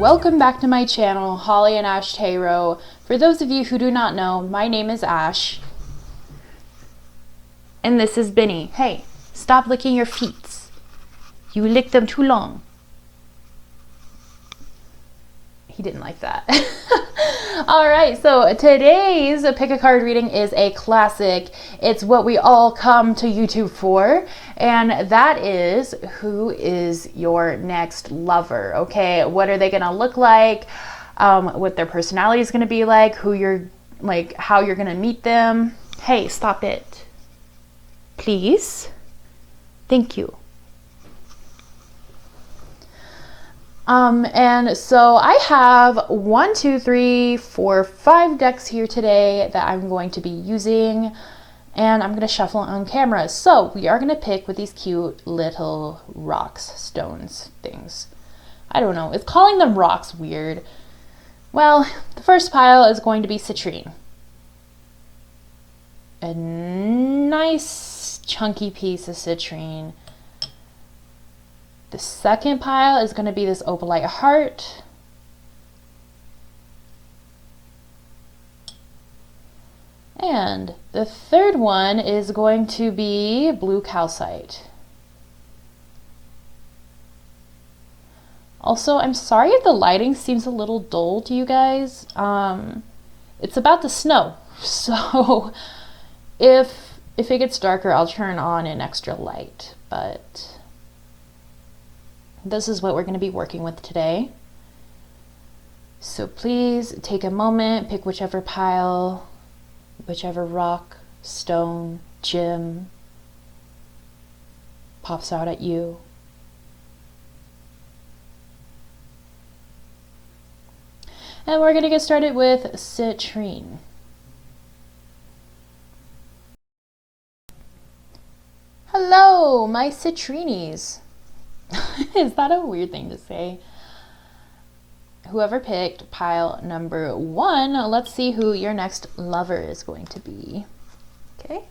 welcome back to my channel, Holly and Ash Tarot. For those of you who do not know, my name is Ash. And this is Benny. Hey, stop licking your feet. You licked them too long. He didn't like that. Alright, so today's pick a card reading is a classic. It's what we all come to YouTube for, and that is, who is your next lover? Okay, what are they gonna look like? What their personality is gonna be like, how you're gonna meet them. Hey, stop it. Please. Thank you. And so I have 1, 2, 3, 4, 5 decks here today that I'm going to be using, and I'm going to shuffle on camera. So we are going to pick with these cute little rocks, stones, things. I don't know. It's calling them rocks weird. Well, the first pile is going to be citrine. A nice chunky piece of citrine. The second pile is going to be this opalite heart. And the third one is going to be blue calcite. Also, I'm sorry if the lighting seems a little dull to you guys. It's about to snow, so if it gets darker, I'll turn on an extra light, but this is what we're going to be working with today. So please take a moment, pick whichever pile, whichever rock, stone, gem pops out at you. And we're going to get started with citrine. Hello, my citrinis. Is that a weird thing to say? Whoever picked pile number 1, let's see who your next lover is going to be. Okay.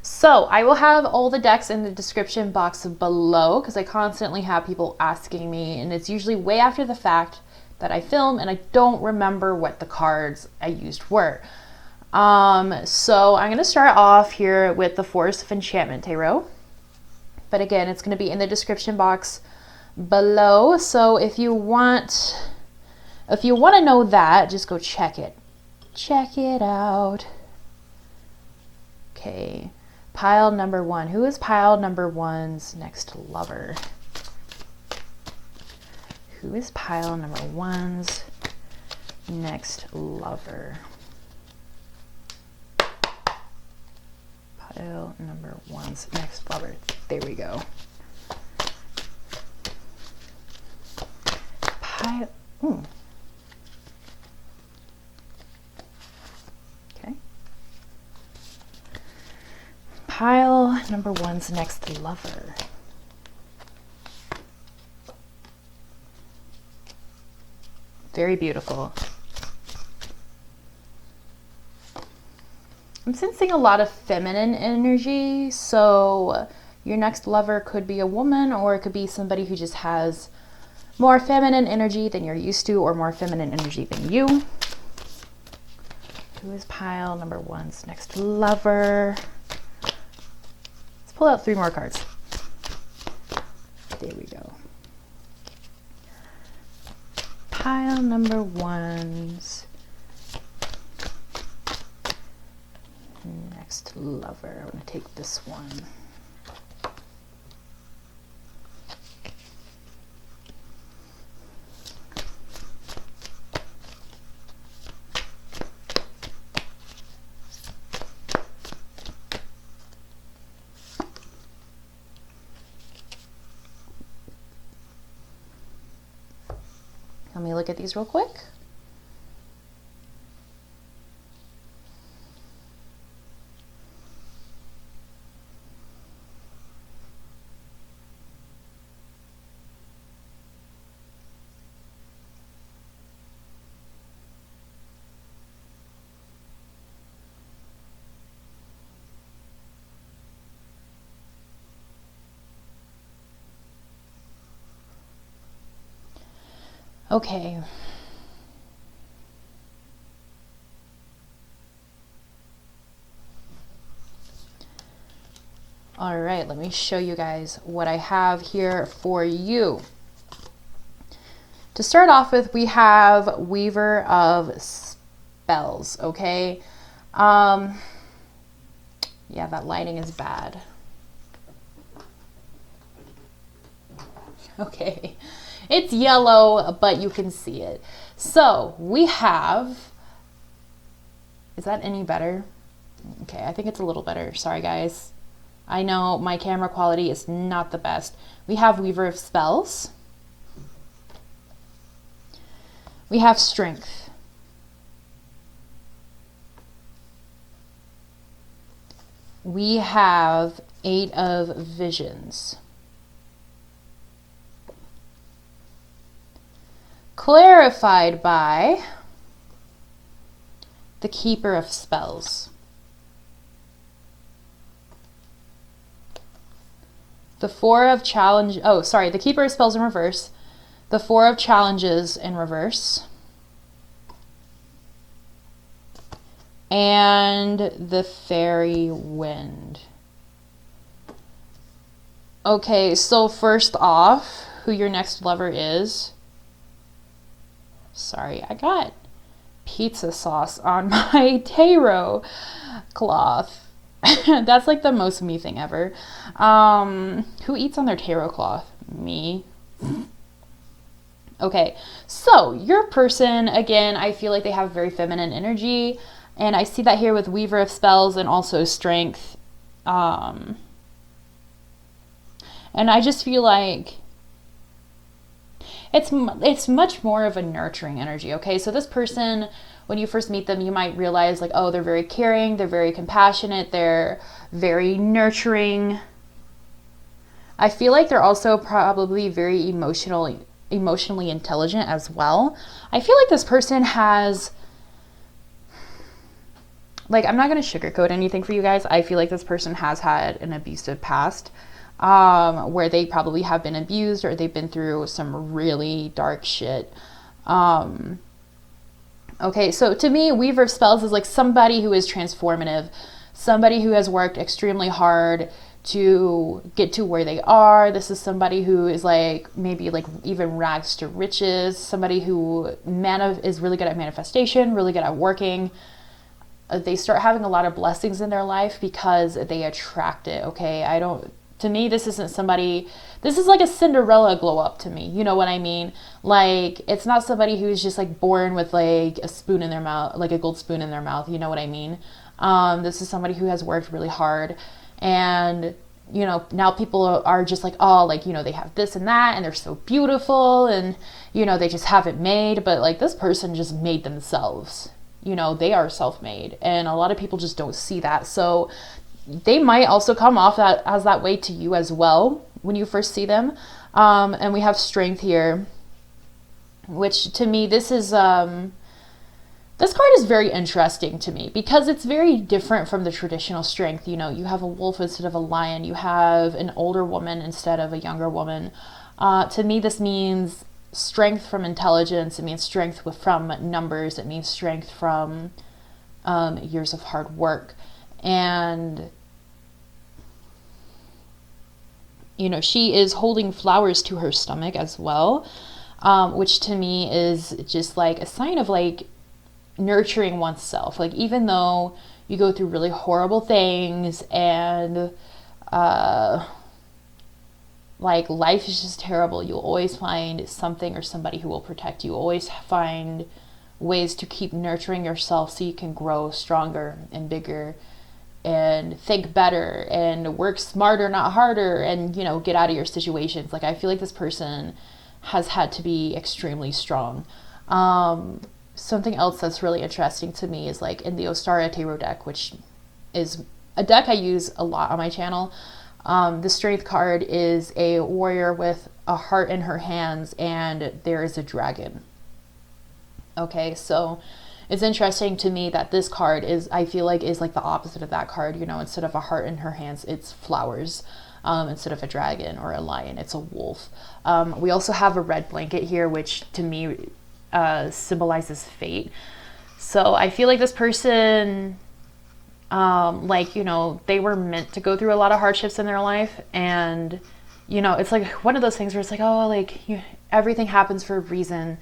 So I will have all the decks in the description box below because I constantly have people asking me, and it's usually way after the fact that I film and I don't remember what the cards I used were. So I'm going to start off here with the Force of Enchantment Tarot. But again, it's going to be in the description box below. So if you want to know that, just go check it. Check it out. Okay. Pile number 1. Who is pile number 1's next lover? Who is pile number 1's next lover? Pile number 1's next lover. There we go. Pile. Okay. Pile number 1's next lover. Very beautiful. I'm sensing a lot of feminine energy, so your next lover could be a woman, or it could be somebody who just has more feminine energy than you're used to, or more feminine energy than you. Who is pile number 1's next lover? Let's pull out 3 more cards. There we go. Pile number 1's next lover. I'm going to take this one. Let me look at these real quick. Okay. All right, let me show you guys what I have here for you. To start off with, we have Weaver of Spells, okay? Yeah, that lighting is bad. Okay, it's yellow, but you can see it. So we have, is that any better? Okay, I think it's a little better. Sorry, guys. I know my camera quality is not the best. We have Weaver of Spells. We have Strength. We have Eight of Visions. Clarified by the Keeper of Spells. The Four of Challenge, oh, sorry, the Keeper of Spells in reverse. The Four of Challenges in reverse. And the Fairy Wind. Okay, so first off, who your next lover is. Sorry, I got pizza sauce on my tarot cloth. That's like the most me thing ever. Who eats on their tarot cloth? Me. Okay, so your person, again, I feel like they have very feminine energy, and I see that here with Weaver of Spells and also Strength. And I just feel like it's much more of a nurturing energy, okay? So this person, when you first meet them, you might realize like, oh, they're very caring, they're very compassionate, they're very nurturing. I feel like they're also probably very emotionally intelligent as well. I feel like this person has, like, I'm not going to sugarcoat anything for you guys. I feel like this person has had an abusive past, where they probably have been abused or they've been through some really dark shit. Okay, so to me, Weaver of Spells is like somebody who is transformative, somebody who has worked extremely hard to get to where they are. This is somebody who is like maybe like even rags to riches, somebody who is really good at manifestation, really good at working. They start having a lot of blessings in their life because they attract it, okay? To me, this isn't somebody, this is like a Cinderella glow up to me. You know what I mean? Like, it's not somebody who's just like born with like a spoon in their mouth, like a gold spoon in their mouth. You know what I mean? This is somebody who has worked really hard, and, you know, now people are just like, oh, like, you know, they have this and that and they're so beautiful and, you know, they just have it made. But like, this person just made themselves. You know, they are self-made, and a lot of people just don't see that. So they might also come off as that way to you as well when you first see them. And we have Strength here, which to me, this card is very interesting to me because it's very different from the traditional Strength. You know, you have a wolf instead of a lion. You have an older woman instead of a younger woman. To me, this means strength from intelligence. It means strength from numbers. It means strength from years of hard work. And, you know, she is holding flowers to her stomach as well, which to me is just like a sign of like nurturing oneself. Like, even though you go through really horrible things and like life is just terrible, you'll always find something or somebody who will protect you. Always find ways to keep nurturing yourself so you can grow stronger and bigger and think better and work smarter, not harder, and, you know, get out of your situations. Like, I feel like this person has had to be extremely strong. Something else that's really interesting to me is like in the Ostara Tarot deck, which is a deck I use a lot on my channel. The Strength card is a warrior with a heart in her hands, and there is a dragon. Okay, so it's interesting to me that this card is, I feel like, is like the opposite of that card. You know, instead of a heart in her hands, it's flowers. instead of a dragon or a lion. It's a wolf. We also have a red blanket here, which to me symbolizes fate. So I feel like this person, like, you know, they were meant to go through a lot of hardships in their life. And, you know, it's like one of those things where it's like, oh, like everything happens for a reason.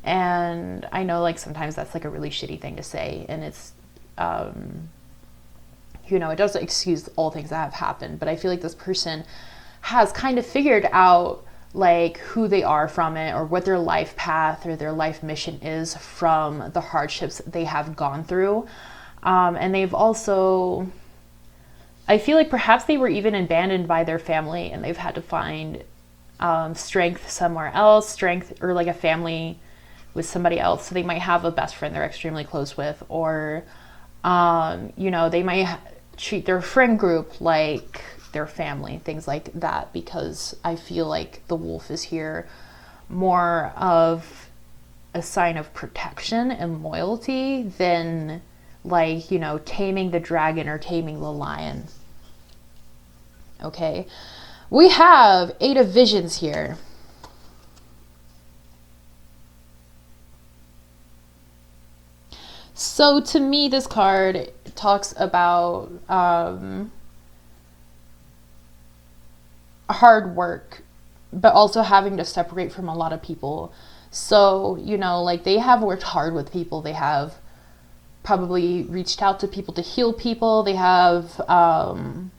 And I know, like, sometimes that's like a really shitty thing to say. And it's, you know, it doesn't excuse all things that have happened. But I feel like this person has kind of figured out like who they are from it, or what their life path or their life mission is from the hardships they have gone through. And they've also, I feel like perhaps they were even abandoned by their family, and they've had to find strength somewhere else, strength or like a family with somebody else. So they might have a best friend they're extremely close with, or, you know, they might treat their friend group like their family, things like that, because I feel like the wolf is here more of a sign of protection and loyalty than like, you know, taming the dragon or taming the lion. Okay, we have 8 of Visions here. So to me, this card talks about hard work, but also having to separate from a lot of people. So, you know, like they have worked hard with people. They have probably reached out to people to heal people. They have gone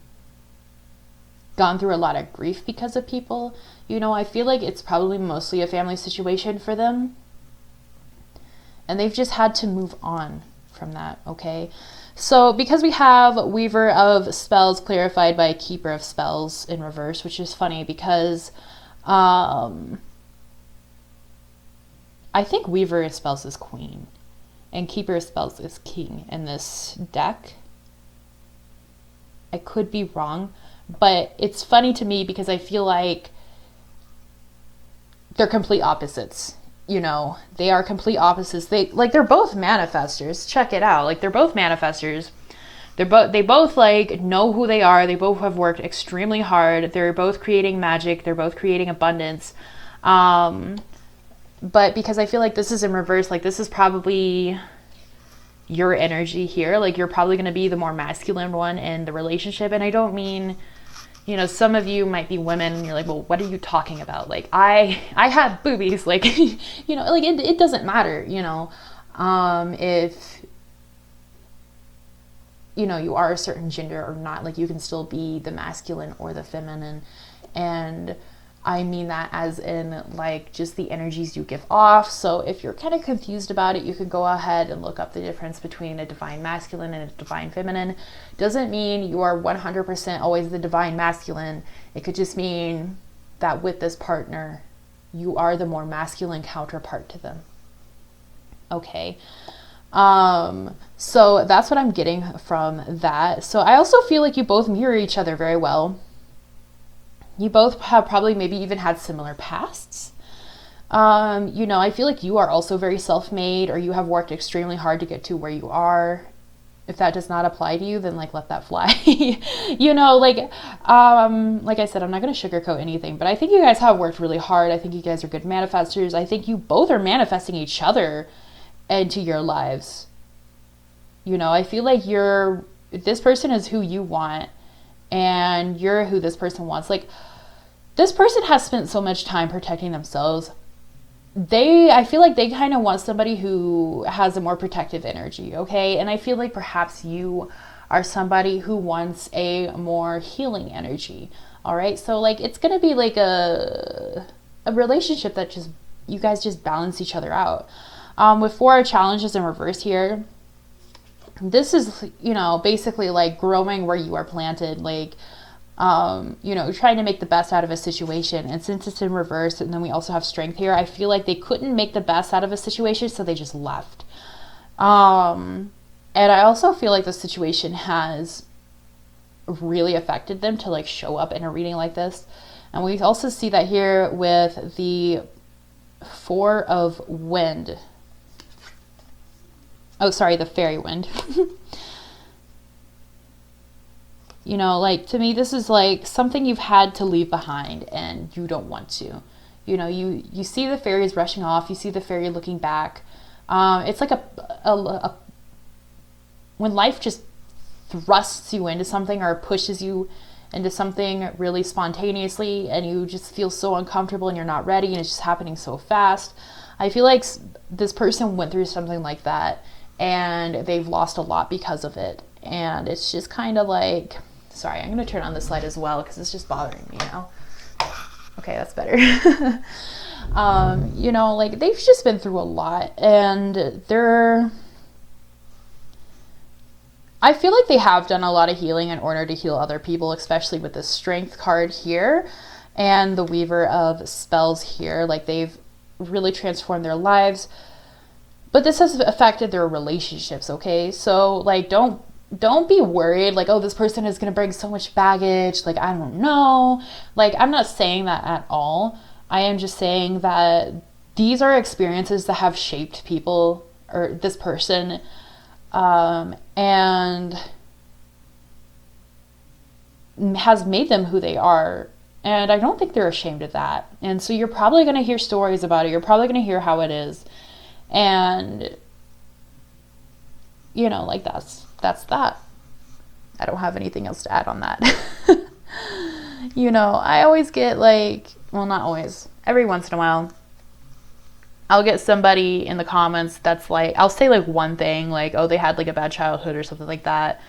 through a lot of grief because of people. You know, I feel like it's probably mostly a family situation for them. And they've just had to move on from that, okay? So because we have Weaver of Spells clarified by Keeper of Spells in reverse, which is funny because I think Weaver of Spells is queen and Keeper of Spells is king in this deck. I could be wrong, but it's funny to me because I feel like they're complete opposites. You know, they are complete opposites. They're both manifestors. Check it out. Like, they're both manifestors. They both like know who they are. They both have worked extremely hard. They're both creating magic. They're both creating abundance. But because I feel like this is in reverse, like this is probably your energy here. Like, you're probably going to be the more masculine one in the relationship. And I don't mean, you know, some of you might be women and you're like, well, what are you talking about? Like, I have boobies, like, you know, like it doesn't matter, you know, if, you know, you are a certain gender or not, like you can still be the masculine or the feminine. And I mean that as in like just the energies you give off. So if you're kind of confused about it, you can go ahead and look up the difference between a divine masculine and a divine feminine. Doesn't mean you are 100% always the divine masculine. It could just mean that with this partner, you are the more masculine counterpart to them. Okay. So that's what I'm getting from that. So I also feel like you both mirror each other very well. You both have probably maybe even had similar pasts. You know, I feel like you are also very self-made, or you have worked extremely hard to get to where you are. If that does not apply to you, then like let that fly. You know, like I said, I'm not going to sugarcoat anything, but I think you guys have worked really hard. I think you guys are good manifestors. I think you both are manifesting each other into your lives. You know, I feel like this person is who you want, and you're who this person wants. Like, this person has spent so much time protecting themselves. I feel like they kind of want somebody who has a more protective energy, okay? And I feel like perhaps you are somebody who wants a more healing energy, all right? So, like, it's going to be like a relationship that just, you guys just balance each other out. With 4 challenges in reverse here, this is, you know, basically like growing where you are planted, like, you know, trying to make the best out of a situation. And since it's in reverse, and then we also have strength here, I feel like they couldn't make the best out of a situation, so they just left. And I also feel like the situation has really affected them to like show up in a reading like this. And we also see that here with the 4 of Wind. Oh, sorry, the Fairy Wind. You know, like, to me, this is like something you've had to leave behind and you don't want to. You know, you see the fairies rushing off. You see the fairy looking back. It's like when life just thrusts you into something or pushes you into something really spontaneously and you just feel so uncomfortable and you're not ready and it's just happening so fast. I feel like this person went through something like that and they've lost a lot because of it. And it's just kind of like, sorry, I'm going to turn on this light as well because it's just bothering me now. Okay, that's better. You know, like, they've just been through a lot and I feel like they have done a lot of healing in order to heal other people, especially with the Strength card here and the Weaver of Spells here. Like, they've really transformed their lives, but this has affected their relationships, okay? So, like, don't be worried, like, oh, this person is going to bring so much baggage, like, I don't know. Like, I'm not saying that at all. I am just saying that these are experiences that have shaped people, or this person, and has made them who they are. And I don't think they're ashamed of that. And so you're probably going to hear stories about it. You're probably going to hear how it is. And, you know, like, that's that. I don't have anything else to add on that. You know, I always get, like, well, not always, every once in a while, I'll get somebody in the comments that's like, I'll say like one thing, like, oh, they had like a bad childhood or something like that.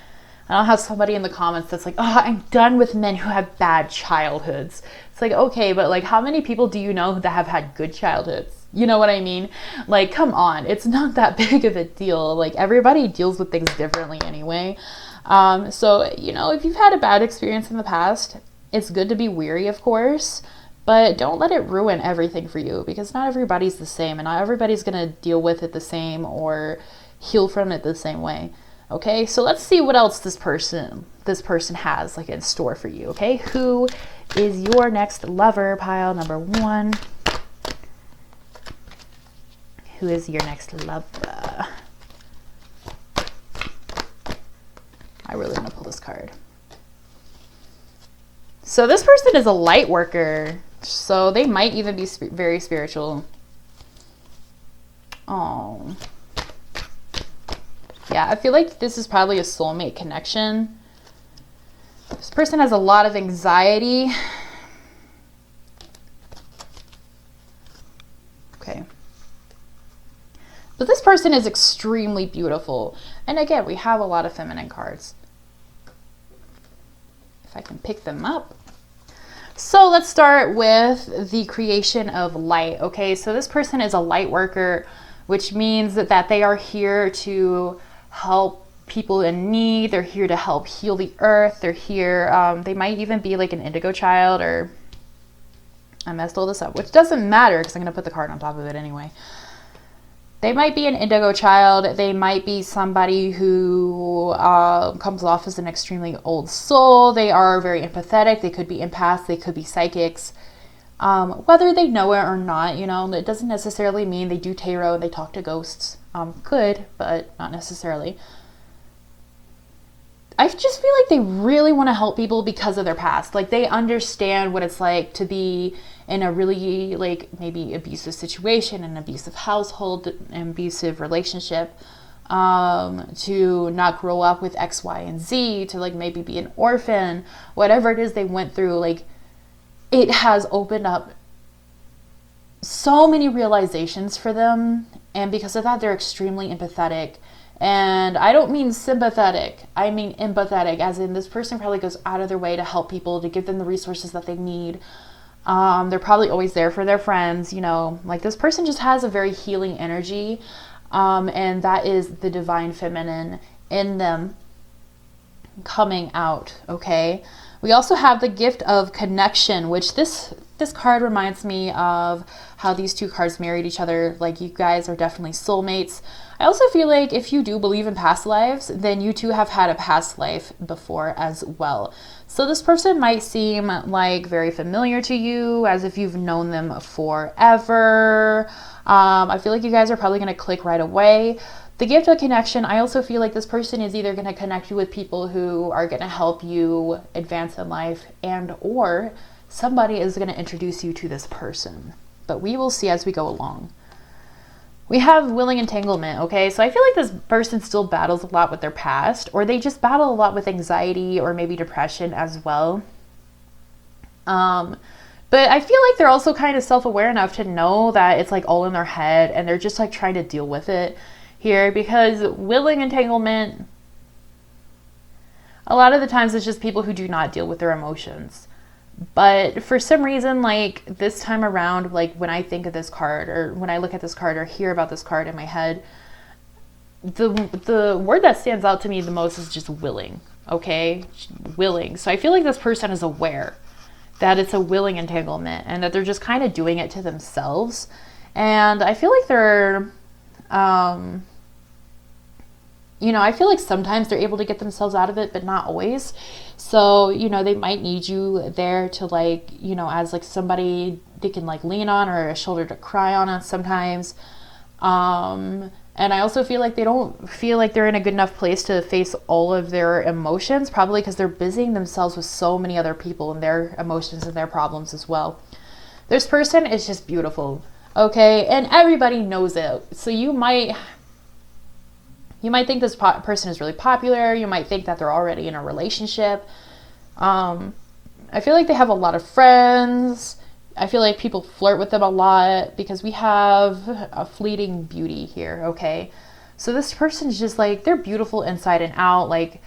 And I'll have somebody in the comments that's like, oh, I'm done with men who have bad childhoods. It's like, okay, but like, how many people do you know that have had good childhoods? You know what I mean? Like, come on, it's not that big of a deal. Like, everybody deals with things differently anyway. So, you know, if you've had a bad experience in the past, it's good to be weary, of course, but don't let it ruin everything for you, because not everybody's the same and not everybody's going to deal with it the same or heal from it the same way. Okay, so let's see what else this person has like in store for you. Okay, who is your next lover? Pile number 1. Who is your next lover? I really want to pull this card. So this person is a light worker. So they might even be very spiritual. Oh. Yeah, I feel like this is probably a soulmate connection. This person has a lot of anxiety. Okay. But this person is extremely beautiful. And again, we have a lot of feminine cards. If I can pick them up. So let's start with the creation of light. Okay, so this person is a light worker, which means that they are here to help people in need. They're here to help heal the earth. They're here, they might even be like an indigo child, or I messed all this up, which doesn't matter because I'm going to put the card on top of it anyway. They might be an indigo child. They might be somebody who comes off as an extremely old soul. They are very empathetic. They could be empaths. They could be psychics. Whether they know it or not, you know, it doesn't necessarily mean they do tarot and they talk to ghosts. Could, but not necessarily. I just feel like they really want to help people because of their past. Like, they understand what it's like to be in a really, like, maybe abusive situation, an abusive household, an abusive relationship, to not grow up with X, Y, and Z, to, like, maybe be an orphan, whatever it is they went through. Like, it has opened up so many realizations for them, and because of that, they're extremely empathetic. And I don't mean sympathetic, I mean empathetic, as in this person probably goes out of their way to help people, to give them the resources that they need. They're probably always there for their friends, you know, like, this person just has a very healing energy, and that is the divine feminine in them coming out. Okay, we also have the gift of connection, which this card reminds me of how these two cards married each other. Like, you guys are definitely soulmates. I also feel like if you do believe in past lives, then you two have had a past life before as well. So this person might seem like very familiar to you, as if you've known them forever. I feel like you guys are probably going to click right away. The gift of connection, I also feel like this person is either going to connect you with people who are going to help you advance in life, and or somebody is going to introduce you to this person. But we will see as we go along. We have willing entanglement, okay? So I feel like this person still battles a lot with their past, or they just battle a lot with anxiety or maybe depression as well. But I feel like they're also kind of self-aware enough to know that it's like all in their head, and they're just like trying to deal with it here, because willing entanglement, a lot of the times it's just people who do not deal with their emotions. But for some reason, like this time around, like when I think of this card, or when I look at this card or hear about this card in my head, the word that stands out to me the most is just willing, okay? Willing. So I feel like this person is aware that it's a willing entanglement and that they're just kind of doing it to themselves. And I feel like they're, I feel like sometimes they're able to get themselves out of it, but not always. So, they might need you there to like, as like somebody they can like lean on, or a shoulder to cry on sometimes. And I also feel like they don't feel like they're in a good enough place to face all of their emotions, probably because they're busying themselves with so many other people and their emotions and their problems as well. This person is just beautiful, okay? And everybody knows it. So you might think this person is really popular. You might think that they're already in a relationship. I feel like they have a lot of friends. I feel like people flirt with them a lot, because we have a fleeting beauty here, okay? So this person's just like, they're beautiful inside and out, like,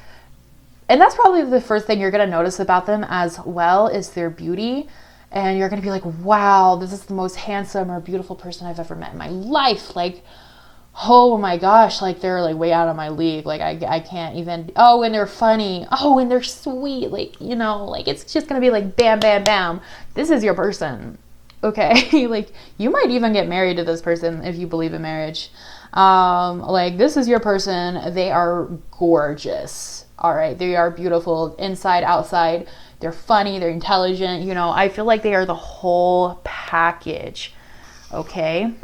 and that's probably the first thing you're going to notice about them as well, is their beauty. And you're going to be like, wow, this is the most handsome or beautiful person I've ever met in my life. Like, oh my gosh, like they're like way out of my league. Like I can't even, oh, and they're funny. Oh, and they're sweet. Like, like it's just going to be like bam, bam, bam. This is your person. Okay. Like you might even get married to this person if you believe in marriage. Like this is your person. They are gorgeous. All right. They are beautiful inside, outside. They're funny. They're intelligent. I feel like they are the whole package. Okay.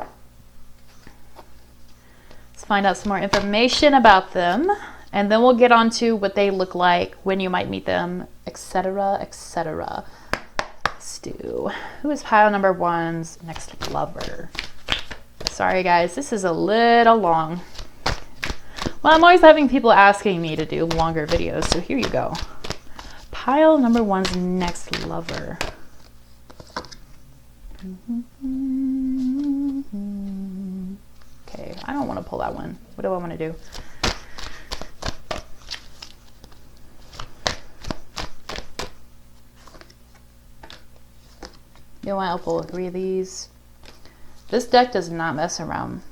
Find out some more information about them, and then we'll get on to what they look like, when you might meet them, etc., etc. Let's do, who is pile number one's next lover? Sorry guys, this is a little long. Well, I'm always having people asking me to do longer videos, so here you go. Pile number one's next lover. Okay, I don't want to pull that one. What do I want to do? You know what? I'll pull 3 of these. This deck does not mess around.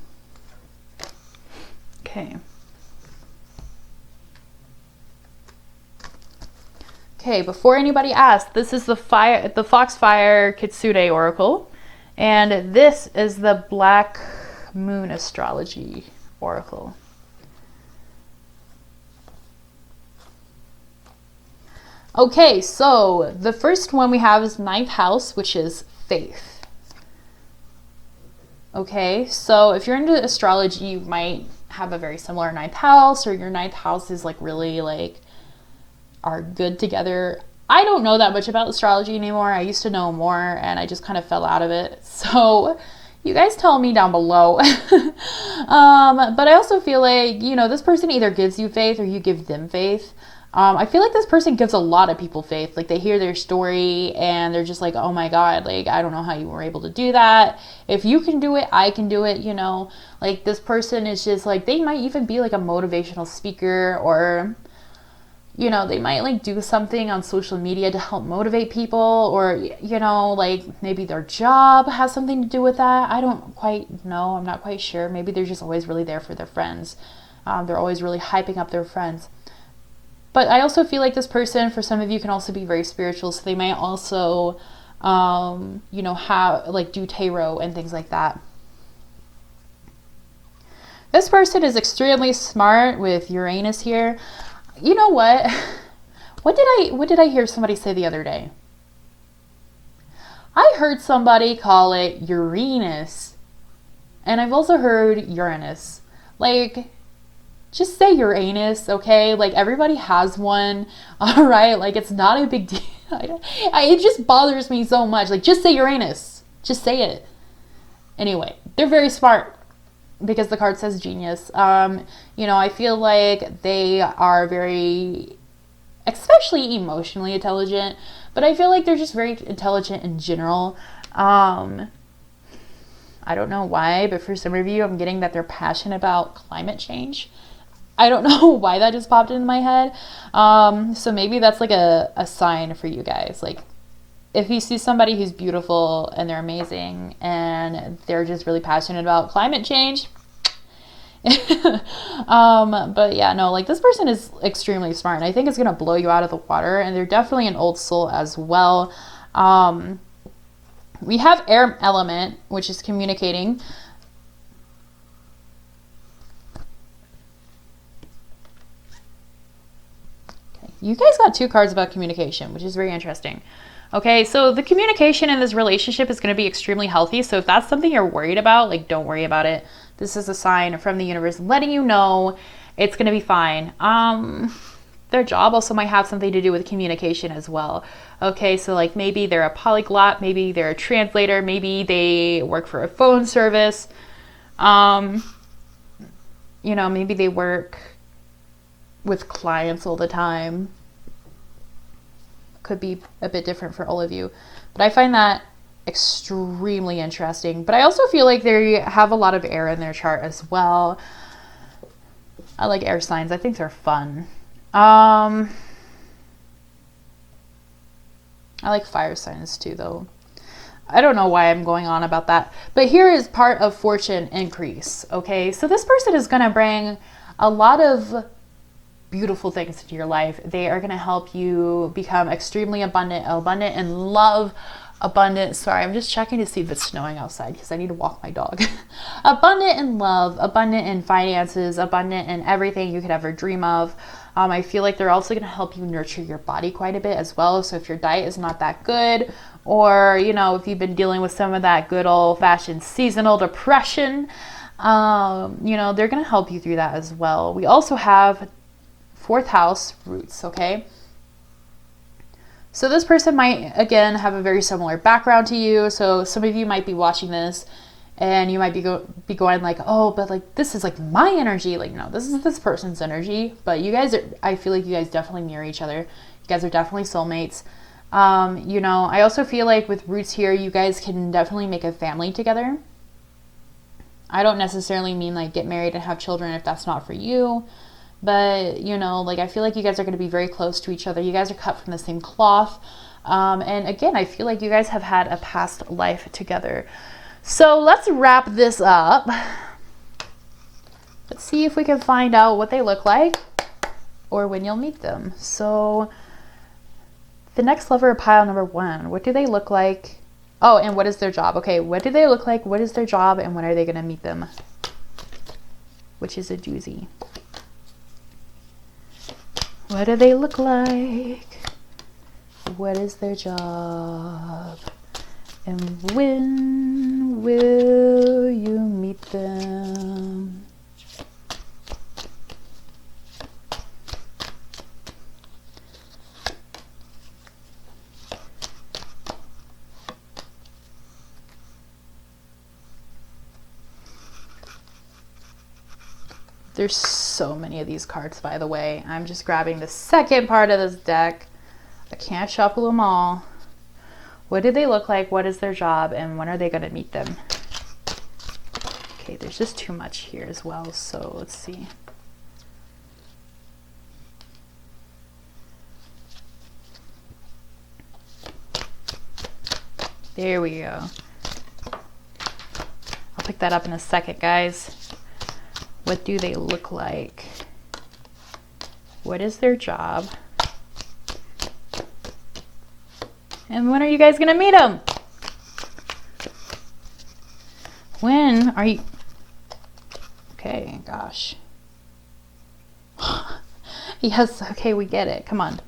Okay. Okay, before anybody asks, this is the Foxfire Kitsune Oracle, and this is the Black Moon Astrology Oracle. Okay, so the first one we have is 9th house, which is faith. Okay, so if you're into astrology, you might have a very similar 9th house, or your 9th house is like really like are good together. I don't know that much about astrology anymore. I used to know more, and I just kind of fell out of it. So you guys tell me down below. But I also feel like, this person either gives you faith or you give them faith. I feel like this person gives a lot of people faith. Like they hear their story and they're just like, oh my God, like, I don't know how you were able to do that. If you can do it, I can do it, Like this person is just like, they might even be like a motivational speaker, or they might like do something on social media to help motivate people, or, like maybe their job has something to do with that. I don't quite know. I'm not quite sure. Maybe they're just always really there for their friends. They're always really hyping up their friends. But I also feel like this person, for some of you, can also be very spiritual. So they might also, have like do tarot and things like that. This person is extremely smart with Uranus here. You know what? What did I hear somebody say the other day? I heard somebody call it Uranus, and I've also heard Uranus. Like, just say Uranus, okay? Like, everybody has one, all right? Like, it's not a big deal. It just bothers me so much. Like, just say Uranus. Just say it. Anyway, they're very smart because the card says genius. You know, I feel like they are very, especially emotionally intelligent, but I feel like they're just very intelligent in general. I don't know why, but for some of you, I'm getting that they're passionate about climate change. I don't know why that just popped into my head. So maybe that's like a sign for you guys. Like, if you see somebody who's beautiful and they're amazing and they're just really passionate about climate change. But yeah, no, like, this person is extremely smart and I think it's going to blow you out of the water, and they're definitely an old soul as well. We have air element, which is communicating. Okay. You guys got 2 cards about communication, which is very interesting. Okay, so the communication in this relationship is going to be extremely healthy. So if that's something you're worried about, like, don't worry about it. This is a sign from the universe letting you know it's going to be fine. Their job also might have something to do with communication as well. Okay, so like, maybe they're a polyglot, maybe they're a translator, maybe they work for a phone service. You know, maybe they work with clients all the time. Could be a bit different for all of you, but I find that extremely interesting. But I also feel like they have a lot of air in their chart as well. I like air signs. I think they're fun. I like fire signs too, though. I don't know why I'm going on about that, but here is part of fortune increase. Okay, so this person is going to bring a lot of beautiful things into your life. They are going to help you become extremely abundant in love, abundant. Sorry, I'm just checking to see if it's snowing outside because I need to walk my dog. Abundant in love, abundant in finances, abundant in everything you could ever dream of. I feel like they're also going to help you nurture your body quite a bit as well. So if your diet is not that good, or, you know, if you've been dealing with some of that good old fashioned seasonal depression, you know, they're going to help you through that as well. We also have 4th house roots, okay? So this person might, again, have a very similar background to you. So some of you might be watching this and you might be going like, oh, but like, this is like my energy. Like, no, this is this person's energy. But you guys are, I feel like you guys definitely mirror each other. You guys are definitely soulmates. You know, I also feel like with roots here, you guys can definitely make a family together. I don't necessarily mean like get married and have children if that's not for you. But, you know, like, I feel like you guys are going to be very close to each other. You guys are cut from the same cloth. And again, I feel like you guys have had a past life together. So let's wrap this up. Let's see if we can find out what they look like or when you'll meet them. So the next lover of pile number 1, what do they look like? Oh, and what is their job? Okay, what do they look like? What is their job? And when are they going to meet them? Which is a doozy. What do they look like? What is their job? And when will you meet them? There's so many of these cards, by the way. I'm just grabbing the second part of this deck. I can't shuffle them all. What do they look like? What is their job? And when are they going to meet them? Okay, there's just too much here as well. So let's see. There we go. I'll pick that up in a second, guys. What do they look like? What is their job? And when are you guys going to meet them? When are you... Okay, gosh. Yes, okay, we get it. Come on.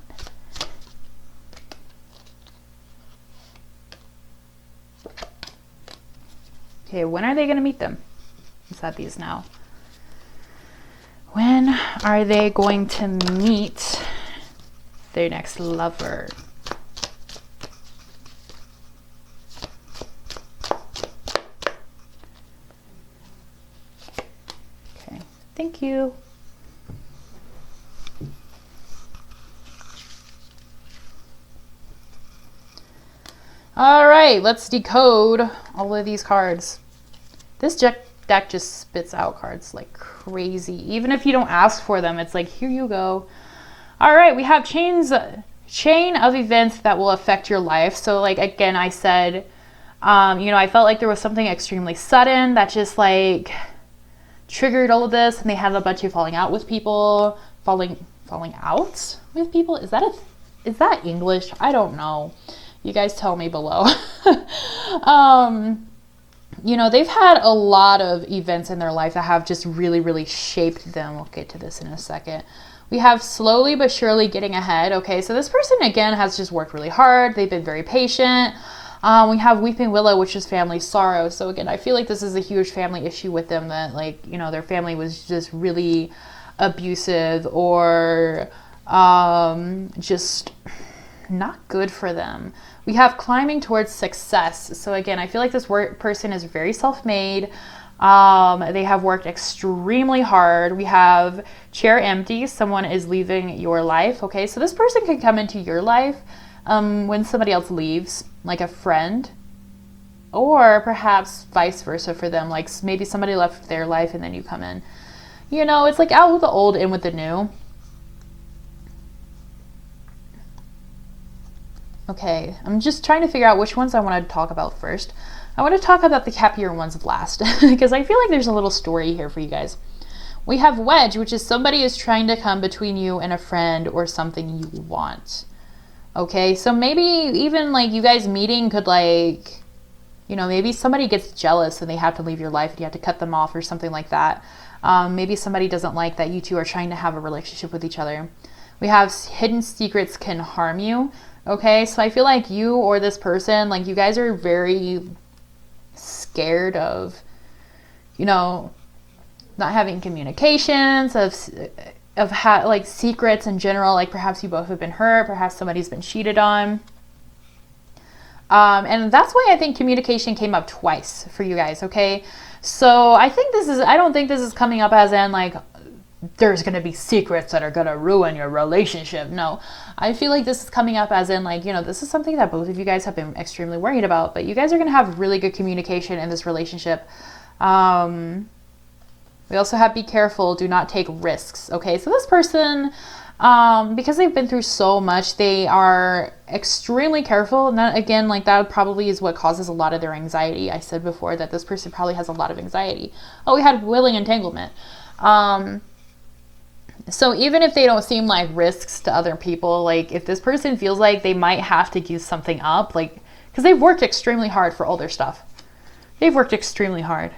Okay, when are they going to meet them? Let's have these now. When are they going to meet their next lover? Okay, thank you. All right, let's decode all of these cards. This deck just spits out cards like crazy. Even if you don't ask for them, it's like, here you go. All right, we have chain of events that will affect your life. So like, again, I said, I felt like there was something extremely sudden that just like triggered all of this, and they had a bunch of falling out with people. Falling out with people? Is that English? I don't know. You guys tell me below. They've had a lot of events in their life that have just really, really shaped them. We'll get to this in a second. We have slowly but surely getting ahead. Okay, so this person, again, has just worked really hard. They've been very patient. We have Weeping Willow, which is family sorrow. So again, I feel like this is a huge family issue with them, that their family was just really abusive or just not good for them. We have climbing towards success. So again, I feel like this person is very self-made. They have worked extremely hard. We have chair empty. Someone is leaving your life. Okay, so this person can come into your life when somebody else leaves, like a friend, or perhaps vice versa for them. Like maybe somebody left their life and then you come in. It's like out with the old, in with the new. Okay, I'm just trying to figure out which ones I want to talk about first. I want to talk about the happier ones last because I feel like there's a little story here for you guys. We have Wedge, which is somebody is trying to come between you and a friend or something you want. Okay, so maybe even like you guys meeting could maybe somebody gets jealous and they have to leave your life and you have to cut them off or something like that. Maybe somebody doesn't like that you two are trying to have a relationship with each other. We have hidden secrets can harm you. Okay, so I feel like you or this person, like you guys are very scared of, not having communications, of secrets in general. Like perhaps you both have been hurt, perhaps somebody's been cheated on. And that's why I think communication came up twice for you guys, okay? So I don't think this is coming up as in like, there's going to be secrets that are going to ruin your relationship. No, I feel like this is coming up as in like, this is something that both of you guys have been extremely worried about, but you guys are going to have really good communication in this relationship. We also have be careful, do not take risks. Okay, so this person, because they've been through so much, they are extremely careful. And that, again, like that probably is what causes a lot of their anxiety. I said before that this person probably has a lot of anxiety. Oh, we had willing entanglement. So even if they don't seem like risks to other people, like if this person feels like they might have to give something up, like, because they've worked extremely hard for all their stuff. They've worked extremely hard.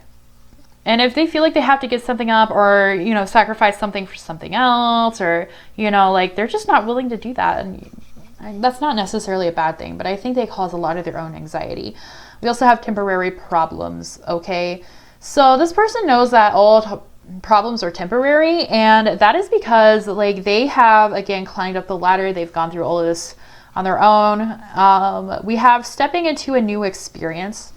And if they feel like they have to give something up or, sacrifice something for something else or, like they're just not willing to do that. And that's not necessarily a bad thing, but I think they cause a lot of their own anxiety. We also have temporary problems, okay? So this person knows that all problems are temporary, and that is because like they have again climbed up the ladder. They've gone through all of this on their own. We have stepping into a new experience,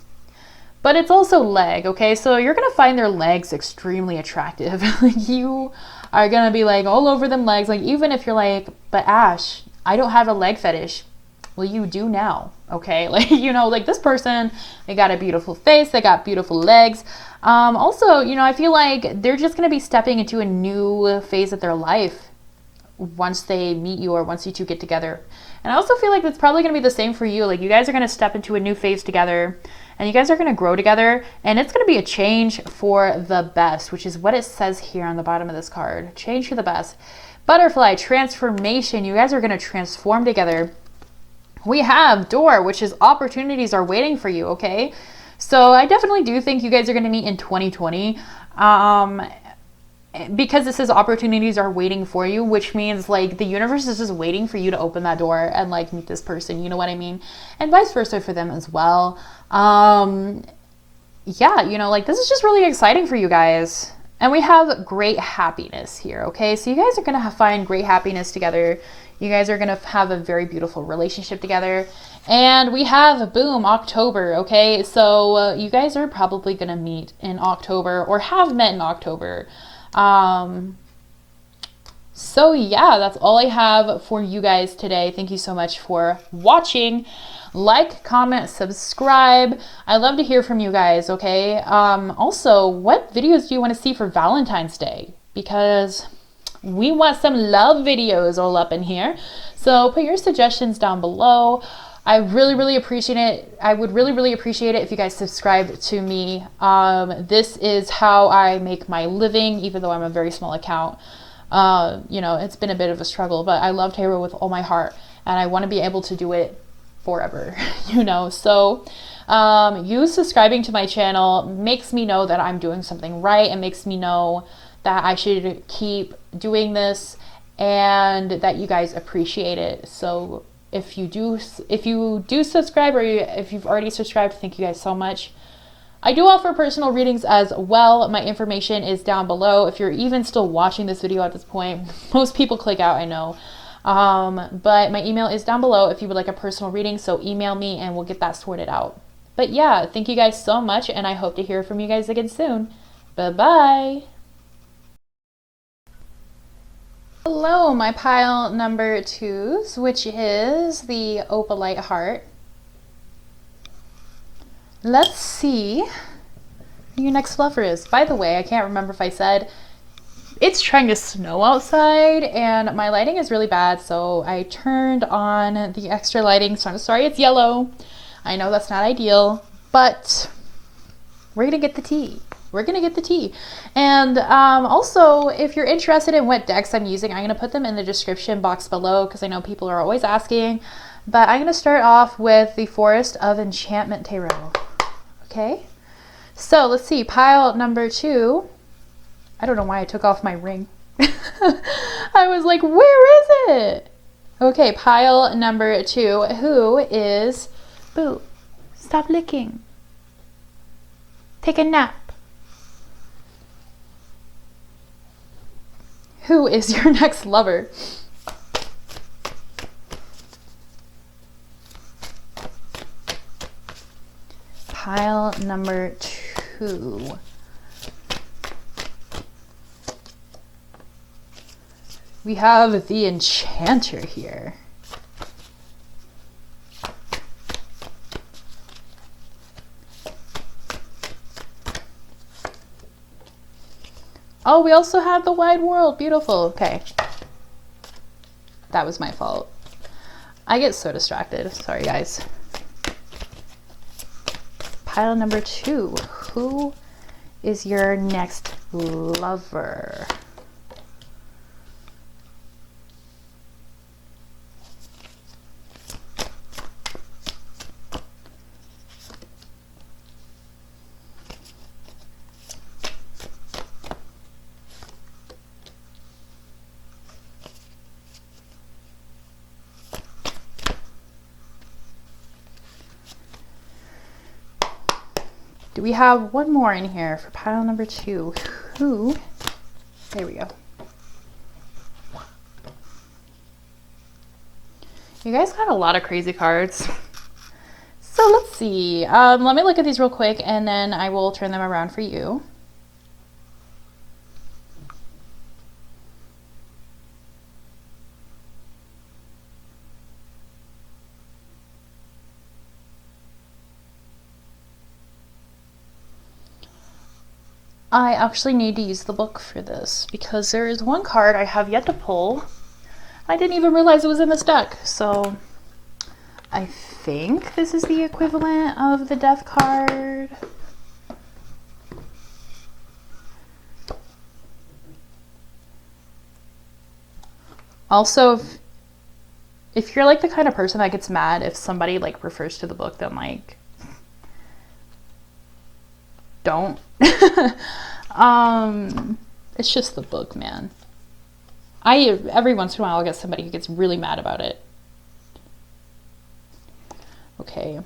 but it's also leg. Okay, so you're gonna find their legs extremely attractive. You are gonna be like all over them legs, like even if you're like, but Ash, I don't have a leg fetish. Well, you do now, okay? Like, like this person, they got a beautiful face, they got beautiful legs. Also, I feel like they're just going to be stepping into a new phase of their life once they meet you or once you two get together. And I also feel like it's probably going to be the same for you. Like you guys are going to step into a new phase together and you guys are going to grow together, and it's going to be a change for the best, which is what it says here on the bottom of this card. Change for the best. Butterfly, transformation. You guys are going to transform together. We have door, which is opportunities are waiting for you, okay? So I definitely do think you guys are going to meet in 2020 because this says opportunities are waiting for you, which means like the universe is just waiting for you to open that door and like meet this person, you know what I mean? And vice versa for them as well. Yeah, like this is just really exciting for you guys. And we have great happiness here, okay? So you guys are going to find great happiness together. You guys are going to have a very beautiful relationship together. And we have, boom, October, okay? So you guys are probably going to meet in October or have met in October. So yeah, that's all I have for you guys today. Thank you so much for watching. Like, comment, subscribe. I love to hear from you guys, okay? Also, what videos do you want to see for Valentine's Day? Because we want some love videos all up in here. So put your suggestions down below. I really appreciate it. I would really appreciate it if you guys subscribe to me. This is how I make my living, even though I'm a very small account. You know, it's been a bit of a struggle, but I love tarot with all my heart, and I want to be able to do it forever, you know. So you subscribing to my channel makes me know that I'm doing something right, and makes me know that I should keep doing this and that you guys appreciate it. So if you do subscribe, or if you've already subscribed, thank you guys so much. I do offer personal readings as well. My information is down below. If you're even still watching this video at this point, most people click out, I know. But my email is down below if you would like a personal reading, so email me and we'll get that sorted out. But yeah, thank you guys so much, and I hope to hear from you guys again soon. Bye-bye. Hello, my pile number 2s, which is the Opalite Heart. Let's see who your next lover is. By the way, I can't remember if I said, it's trying to snow outside and my lighting is really bad, so I turned on the extra lighting, so I'm sorry it's yellow. I know that's not ideal, but we're gonna get the tea. We're gonna get the tea. And also, if you're interested in what decks I'm using, I'm gonna put them in the description box below, because I know people are always asking. But I'm gonna start off with the Forest of Enchantment Tarot. Okay, so let's see, pile number 2. I don't know why I took off my ring. I was like, where is it? Okay, pile number 2, who is, Boo, stop licking. Take a nap. Who is your next lover? Pile number 2. We have the Enchanter here. Oh, we also have the Wide World. Beautiful. Okay. That was my fault. I get so distracted. Sorry, guys. Pile number 2. Who is your next lover? Do we have one more in here for pile number 2? Who? There we go. You guys got a lot of crazy cards. So let's see. Let me look at these real quick, and then I will turn them around for you. I actually need to use the book for this, because there is one card I have yet to pull. I didn't even realize it was in this deck, so I think this is the equivalent of the Death card. Also, if you're like the kind of person that gets mad if somebody like refers to the book, then like don't. It's just the book, man. Every once in a while I'll get somebody who gets really mad about it. Okay.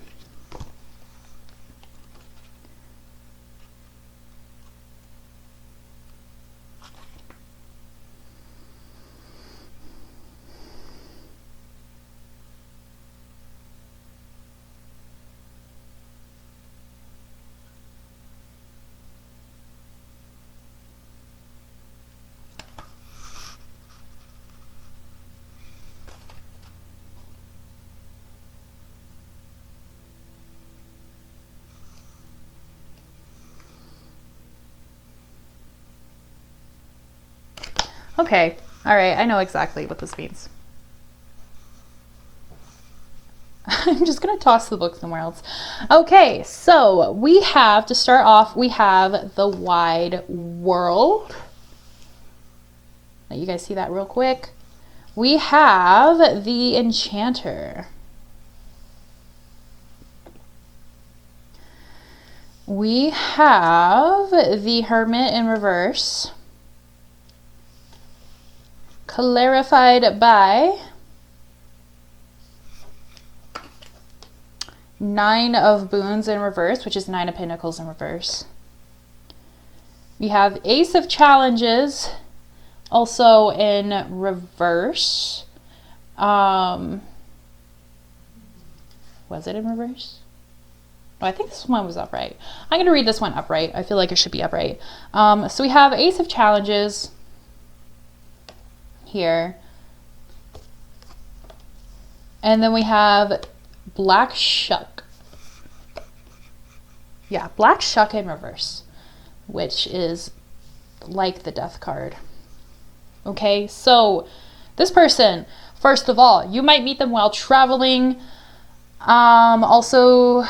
Okay. All right. I know exactly what this means. I'm just going to toss the book somewhere else. Okay. So we have, to start off, we have the wide world. Let you guys see that real quick. We have the enchanter. We have the hermit in reverse, clarified by Nine of Boons in reverse, which is Nine of Pentacles in reverse. We have Ace of Challenges, also in reverse. Was it in reverse? Oh, I think this one was upright. I'm going to read this one upright. I feel like it should be upright. So we have Ace of Challenges here. And then we have Black Shuck. Yeah, Black Shuck in reverse, which is like the Death card. Okay, so this person, first of all, you might meet them while traveling. Also,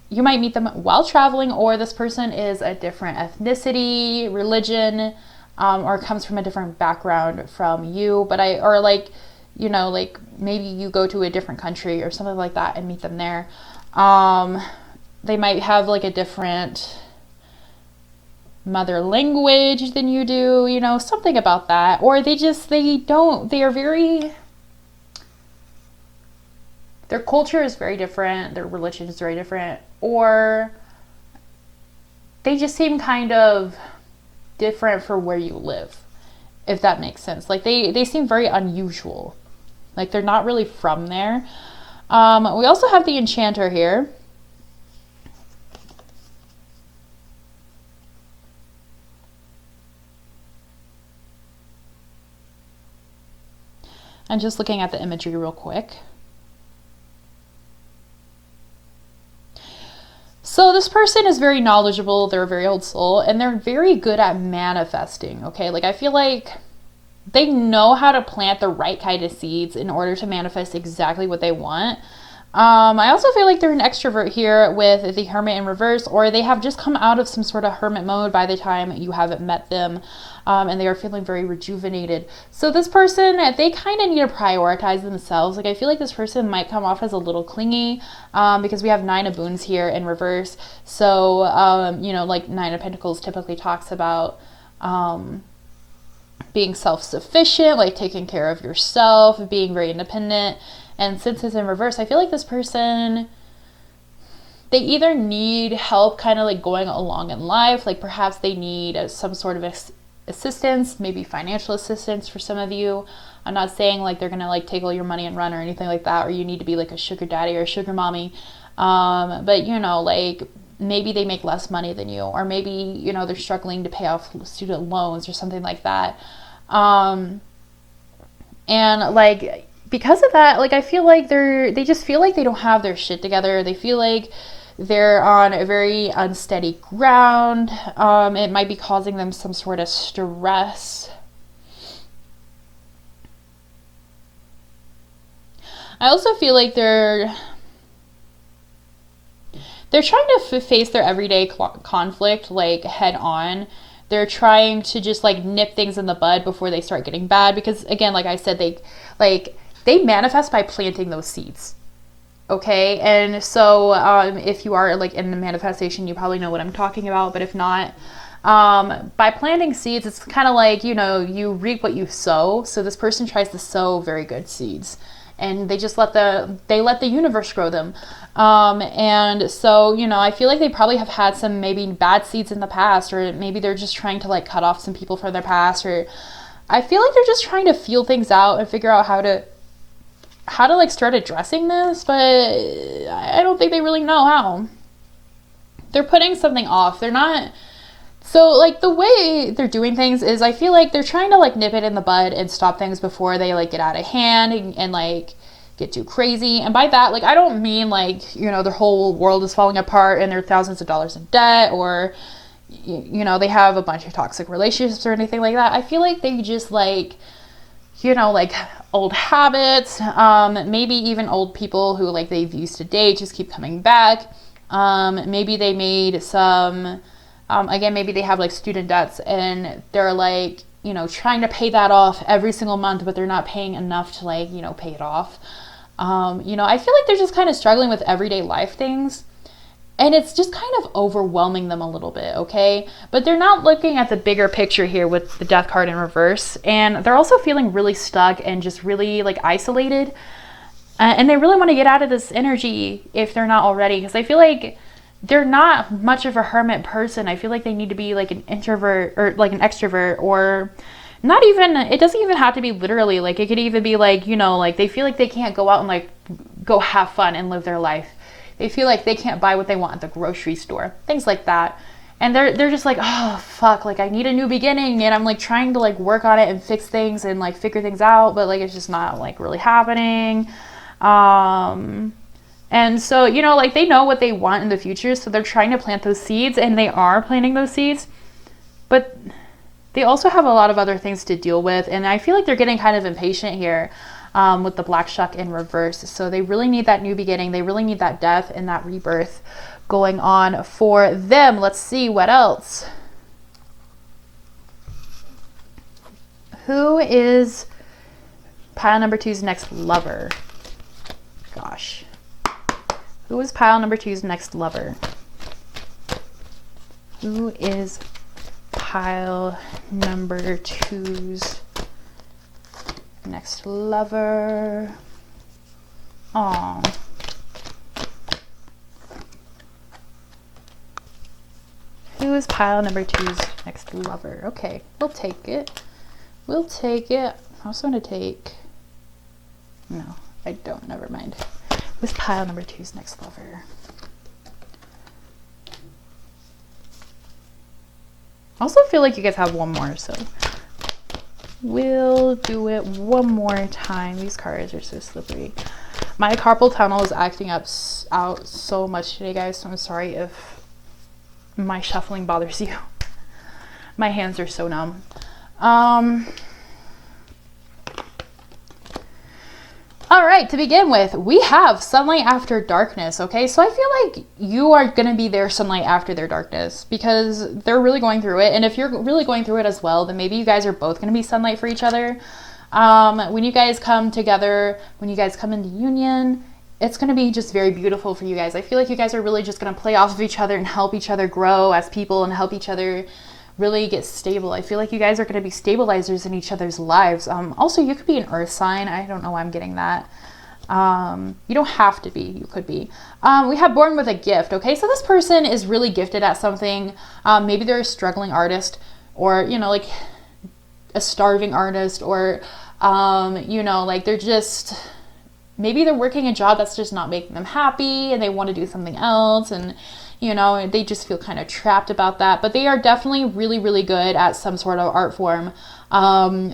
you might meet them while traveling, or this person is a different ethnicity, religion, or comes from a different background from you. But like maybe you go to a different country or something like that and meet them there. They might have like a different mother language than you do, something about that. Or their culture is very different, their religion is very different, or they just seem kind of different for where you live, if that makes sense. Like they seem very unusual. Like they're not really from there. We also have the enchanter here. I'm just looking at the imagery real quick. So this person is very knowledgeable, they're a very old soul, and they're very good at manifesting, okay? Like I feel like they know how to plant the right kind of seeds in order to manifest exactly what they want. I also feel like they're an extrovert here with the hermit in reverse, or they have just come out of some sort of hermit mode by the time you haven't met them, and they are feeling very rejuvenated. So this person, they kind of need to prioritize themselves. Like I feel like this person might come off as a little clingy, because we have Nine of Boons here in reverse. So, like Nine of Pentacles typically talks about being self-sufficient, like taking care of yourself, being very independent. And since it's in reverse, I feel like this person, they either need help kind of like going along in life, like perhaps they need some sort of assistance, maybe financial assistance for some of you. I'm not saying like they're gonna like take all your money and run or anything like that, or you need to be like a sugar daddy or a sugar mommy. But like maybe they make less money than you, or maybe, they're struggling to pay off student loans or something like that. And like, because of that, like I feel like they just feel like they don't have their shit together. They feel like they're on a very unsteady ground. It might be causing them some sort of stress. I also feel like they're trying to face their everyday conflict like head on. They're trying to just like nip things in the bud before they start getting bad, because again, like I said, they manifest by planting those seeds. Okay, and so if you are like in the manifestation, you probably know what I'm talking about, but if not, by planting seeds, it's kind of like, you reap what you sow. So this person tries to sow very good seeds, and they just let the universe grow them. And so, I feel like they probably have had some maybe bad seeds in the past, or maybe they're just trying to like cut off some people from their past, or I feel like they're just trying to feel things out and figure out how to like start addressing this, but I don't think they really know how. They're putting something off. They're not. So like the way they're doing things is, I feel like they're trying to like nip it in the bud and stop things before they like get out of hand and like get too crazy. And by that, like I don't mean like, their whole world is falling apart and they're thousands of dollars in debt, or you know, they have a bunch of toxic relationships or anything like that. I feel like they just like, you know, like old habits, maybe even old people who like they've used to date just keep coming back. Maybe they made some, again, maybe they have like student debts and they're like, you know, trying to pay that off every single month, but they're not paying enough to like, you know, pay it off. You know, I feel like they're just kind of struggling with everyday life things. And it's just kind of overwhelming them a little bit, okay? But they're not looking at the bigger picture here with the death card in reverse. And they're also feeling really stuck and just really like isolated. And they really want to get out of this energy if they're not already. Because I feel like they're not much of a hermit person. I feel like they need to be like an introvert or like an extrovert, or not even, it doesn't even have to be literally. Like it could even be like, you know, like they feel like they can't go out and like go have fun and live their life. They feel like they can't buy what they want at the grocery store, things like that. And they're just like, oh fuck, like I need a new beginning, and I'm like trying to like work on it and fix things and like figure things out, but like it's just not like really happening. And so, you know, like they know what they want in the future, so they're trying to plant those seeds, and they are planting those seeds, but they also have a lot of other things to deal with, and I feel like they're getting kind of impatient here. With the black shuck in reverse. So they really need that new beginning. They really need that death and that rebirth going on for them. Let's see what else. Who is pile number 2's next lover? Gosh. Who is pile number 2's next lover? Who is pile number 2's next lover? Aww. Who is pile number 2's next lover? Okay, we'll take it. We'll take it. I also want to take... No, I don't. Never mind. Who's pile number 2's next lover? I also feel like you guys have one more, so... We'll do it one more time. These cards are so slippery. My carpal tunnel is acting out so much today, guys, so I'm sorry if my shuffling bothers you. My hands are so numb. All right, to begin with, we have sunlight after darkness, okay? So I feel like you are going to be their sunlight after their darkness because they're really going through it. And if you're really going through it as well, then maybe you guys are both going to be sunlight for each other. When you guys come together, when you guys come into union, it's going to be just very beautiful for you guys. I feel like you guys are really just going to play off of each other and help each other grow as people and help each other really get stable. I feel like you guys are going to be stabilizers in each other's lives. Also, you could be an earth sign. I don't know why I'm getting that. You don't have to be. You could be. We have born with a gift. Okay, so this person is really gifted at something. Maybe they're a struggling artist, or, you know, like a starving artist, or, you know, like they're just... Maybe they're working a job that's just not making them happy and they want to do something else, and you know, they just feel kind of trapped about that. But they are definitely really, really good at some sort of art form.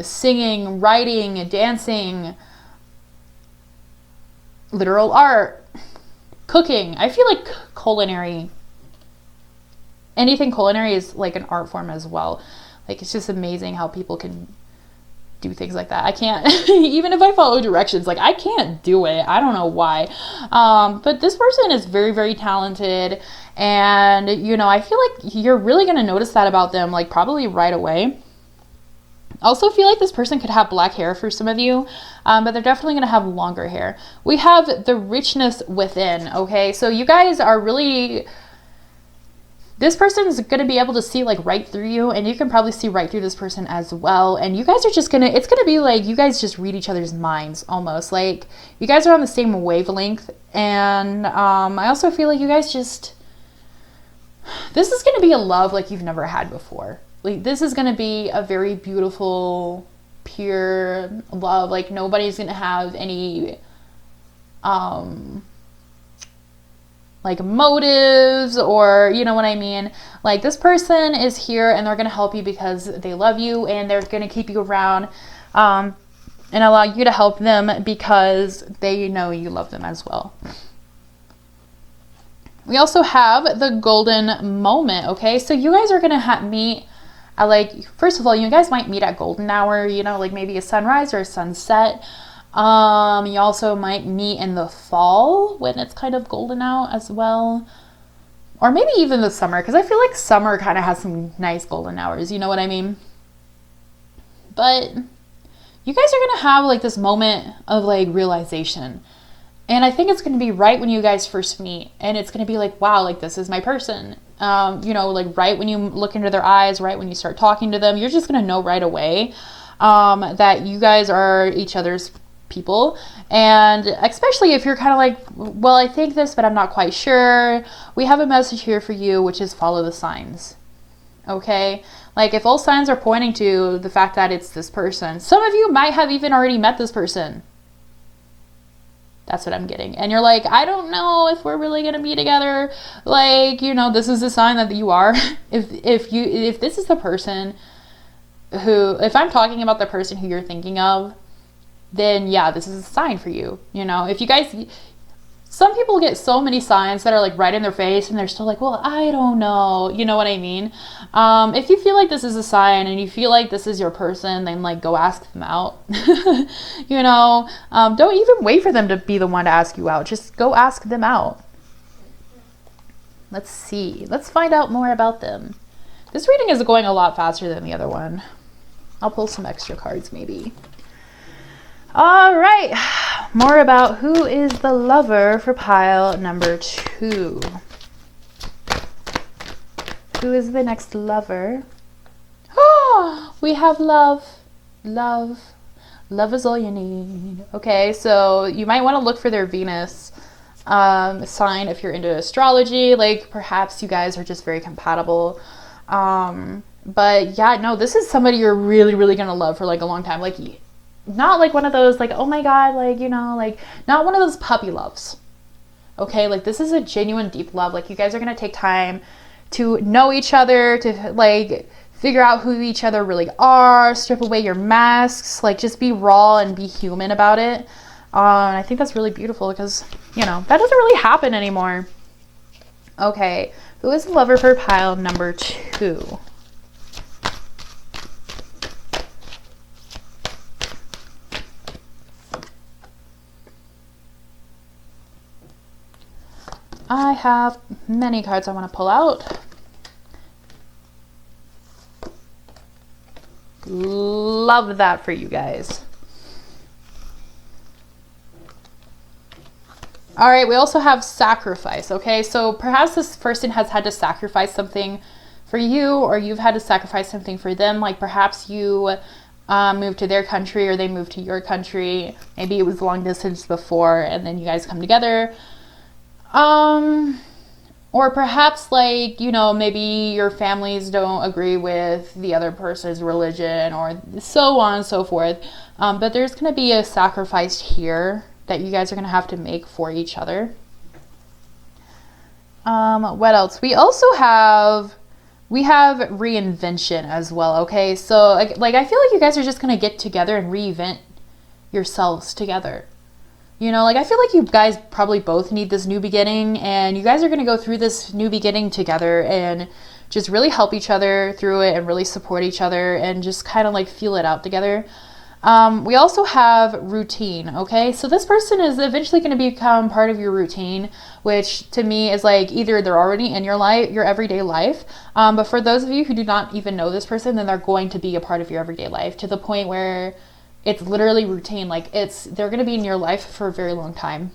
Singing, writing, dancing, literal art, cooking. I feel like culinary, anything culinary is like an art form as well. Like, it's just amazing how people can do things like that. I can't, even if I follow directions, like I can't do it. I don't know why. But this person is very, very talented. And, you know, I feel like you're really going to notice that about them, like probably right away. Also feel like this person could have black hair for some of you, but they're definitely going to have longer hair. We have the richness within, okay? So you guys are really... This person's going to be able to see like right through you, and you can probably see right through this person as well. And you guys are just going to, it's going to be like you guys just read each other's minds almost. Like you guys are on the same wavelength. And I also feel like you guys just, this is going to be a love like you've never had before. Like this is going to be a very beautiful, pure love. Like nobody's going to have any, like motives, or you know what I mean. Like this person is here and they're going to help you because they love you, and they're going to keep you around and allow you to help them because they know you love them as well. We also have the golden moment, okay? So you guys are going to meet at like, first of all, you guys might meet at golden hour, you know, like maybe a sunrise or a sunset. You also might meet in the fall when it's kind of golden out as well. Or maybe even the summer, because I feel like summer kind of has some nice golden hours, you know what I mean? But you guys are going to have like this moment of like realization. And I think it's going to be right when you guys first meet. And it's going to be like, wow, like this is my person. You know, like right when you look into their eyes, right when you start talking to them, you're just going to know right away that you guys are each other's people. And especially if you're kind of like, well, I think this, but I'm not quite sure. We have a message here for you, which is follow the signs. Okay? Like if all signs are pointing to the fact that it's this person, some of you might have even already met this person. That's what I'm getting. And you're like, I don't know if we're really going to be together. Like, you know, this is a sign that you are. If this is the person who, if I'm talking about the person who you're thinking of, then yeah, this is a sign for you. You know, if you guys, some people get so many signs that are like right in their face and they're still like, well, I don't know. You know what I mean? If you feel like this is a sign and you feel like this is your person, then like go ask them out. You know, don't even wait for them to be the one to ask you out. Just go ask them out. Let's see. Let's find out more about them. This reading is going a lot faster than the other one. I'll pull some extra cards maybe. All right, more about who is the lover for pile number 2. Who is the next lover? Oh, we have love. Love is all you need. Okay, so you might want to look for their Venus sign if you're into astrology. Like perhaps you guys are just very compatible. But yeah, no, this is somebody you're really, really gonna love for like a long time. Like, not like one of those like, oh my god, like, you know, like not one of those puppy loves. Okay, like this is a genuine deep love. Like you guys are gonna take time to know each other, to like figure out who each other really are, strip away your masks, like just be raw and be human about it. And I think that's really beautiful because, you know, that doesn't really happen anymore. Okay, who is the lover for pile number 2? I have many cards I want to pull out. Love that for you guys. All right, we also have sacrifice, okay? So perhaps this person has had to sacrifice something for you, or you've had to sacrifice something for them. Like perhaps you moved to their country or they moved to your country. Maybe it was long distance before and then you guys come together. Or perhaps like, you know, maybe your families don't agree with the other person's religion or so on and so forth. But there's going to be a sacrifice here that you guys are going to have to make for each other. What else? We have reinvention as well. Okay. So like, I feel like you guys are just going to get together and reinvent yourselves together. You know, like I feel like you guys probably both need this new beginning, and you guys are going to go through this new beginning together and just really help each other through it and really support each other and just kind of like feel it out together. We also have routine, okay? So this person is eventually going to become part of your routine, which to me is like either they're already in your life, your everyday life, but for those of you who do not even know this person, then they're going to be a part of your everyday life to the point where it's literally routine. Like they're going to be in your life for a very long time.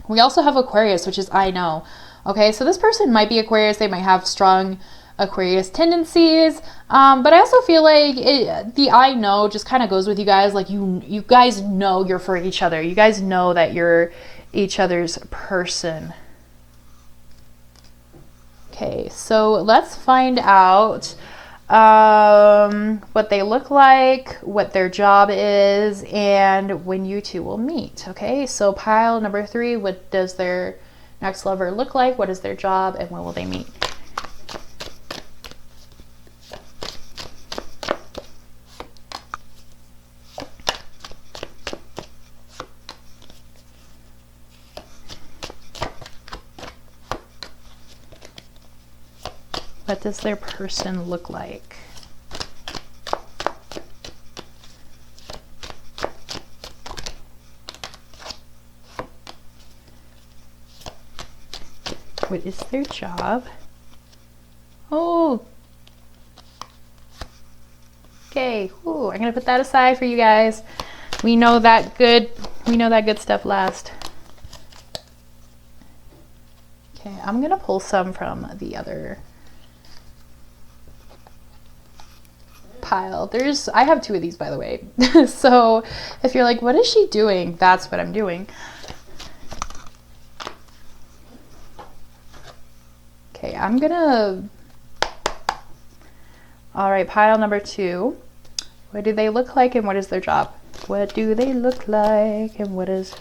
We also have Aquarius, which is I know. Okay, so this person might be Aquarius. They might have strong Aquarius tendencies. But I also feel like the I know just kind of goes with you guys. Like you guys know you're for each other. You guys know that you're each other's person. Okay, so let's find out what they look like, what their job is, and when you two will meet. Okay, so pile number 3, what does their next lover look like? What is their job, and when will they meet? What does their person look like? What is their job? Oh, okay. Ooh, I'm gonna put that aside for you guys. We know that good stuff last. Okay, I'm gonna pull some from the other pile. I have 2 of these, by the way. So if you're like, what is she doing? That's what I'm doing. Okay, all right, pile number 2. What do they look like and what is their job? What do they look like and what is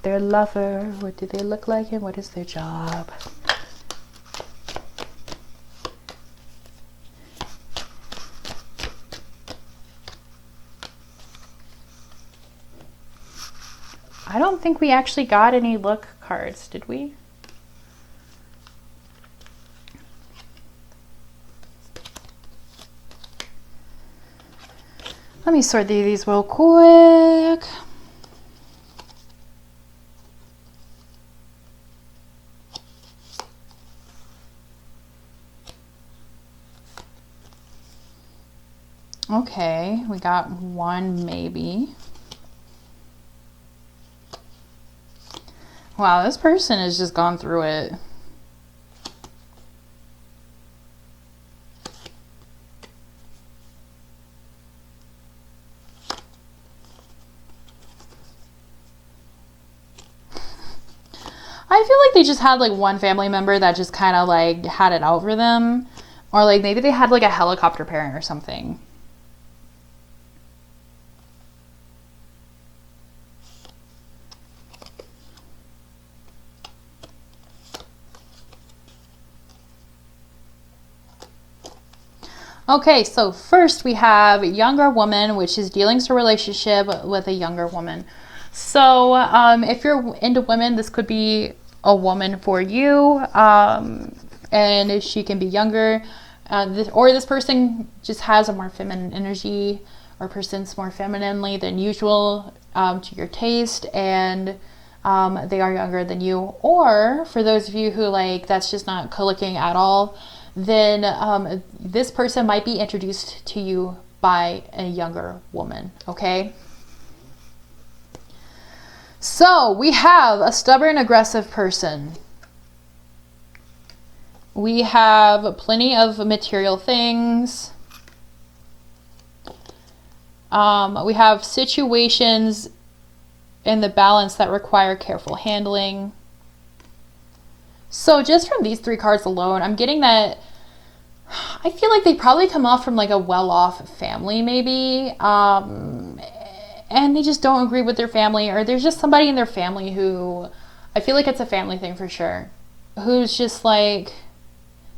their lover? What do they look like and what is their job? I don't think we actually got any look cards, did we? Let me sort through these real quick. Okay, we got 1 maybe. Wow, this person has just gone through it. I feel like they just had like one family member that just kind of like had it out for them, or like maybe they had like a helicopter parent or something. Okay, so first we have younger woman, which is dealing with a relationship with a younger woman. So if you're into women, this could be a woman for you, and she can be younger, or this person just has a more feminine energy, or person's more femininely than usual to your taste, and they are younger than you. Or for those of you who like that's just not clicking at all, then this person might be introduced to you by a younger woman, okay? So we have a stubborn, aggressive person. We have plenty of material things. We have situations in the balance that require careful handling. So just from these 3 cards alone, I'm getting that I feel like they probably come off from like a well-off family maybe, and they just don't agree with their family, or there's just somebody in their family who, I feel like it's a family thing for sure, who's just like,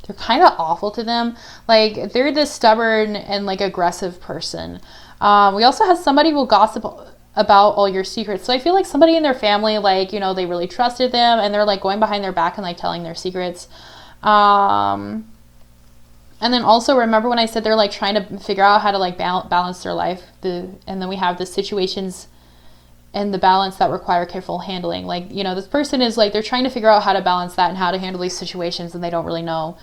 they're kind of awful to them. Like they're this stubborn and like aggressive person. We also have somebody who will gossip about all your secrets. So I feel like somebody in their family, like, you know, they really trusted them and they're like going behind their back and like telling their secrets. And then also remember when I said they're like trying to figure out how to like balance their life. And then we have the situations and the balance that require careful handling. Like, you know, this person is like, they're trying to figure out how to balance that and how to handle these situations and they don't really know.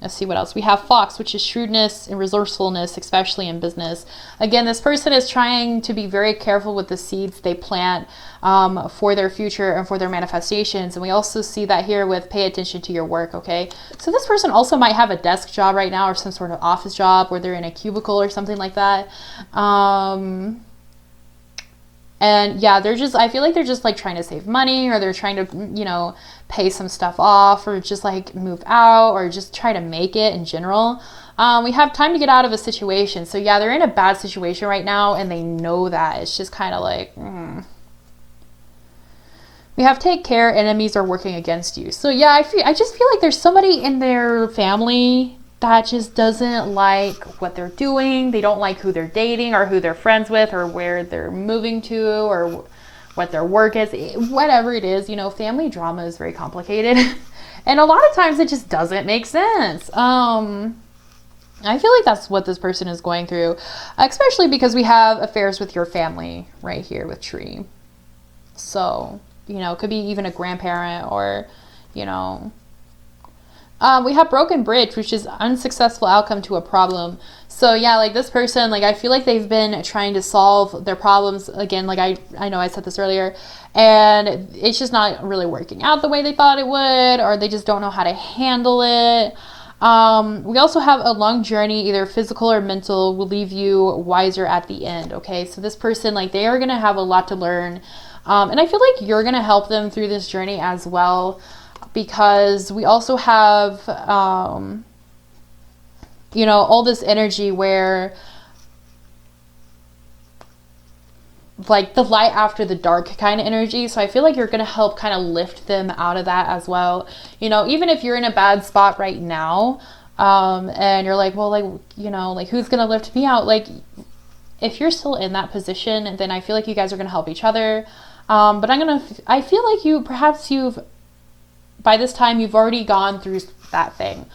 Let's see what else. We have Fox, which is shrewdness and resourcefulness, especially in business. Again, this person is trying to be very careful with the seeds they plant for their future and for their manifestations. And we also see that here with pay attention to your work, okay? So this person also might have a desk job right now or some sort of office job where they're in a cubicle or something like that. And yeah, I feel like they're just like trying to save money, or they're trying to, you know, pay some stuff off, or just like move out, or just try to make it in general. We have time to get out of a situation. So yeah, they're in a bad situation right now and they know that. It's just kind of like, We have take care, enemies are working against you. So yeah, I just feel like there's somebody in their family that just doesn't like what they're doing. They don't like who they're dating or who they're friends with or where they're moving to or what their work is. Whatever it is, you know, family drama is very complicated. And a lot of times it just doesn't make sense. I feel like that's what this person is going through, especially because we have affairs with your family right here with tree. So, you know, it could be even a grandparent or, you know, we have broken bridge, which is unsuccessful outcome to a problem. So yeah, like this person, like I feel like they've been trying to solve their problems again. Like I know I said this earlier, and it's just not really working out the way they thought it would, or they just don't know how to handle it. We also have a long journey, either physical or mental, will leave you wiser at the end. Okay, so this person, like they are gonna have a lot to learn, and I feel like you're gonna help them through this journey as well, because we also have you know, all this energy where like the light after the dark kind of energy. So I feel like you're going to help kind of lift them out of that as well. You know, even if you're in a bad spot right now, and you're like, well, like, you know, like who's going to lift me out? Like if you're still in that position, then I feel like you guys are going to help each other. But I feel like perhaps by this time you've already gone through that thing,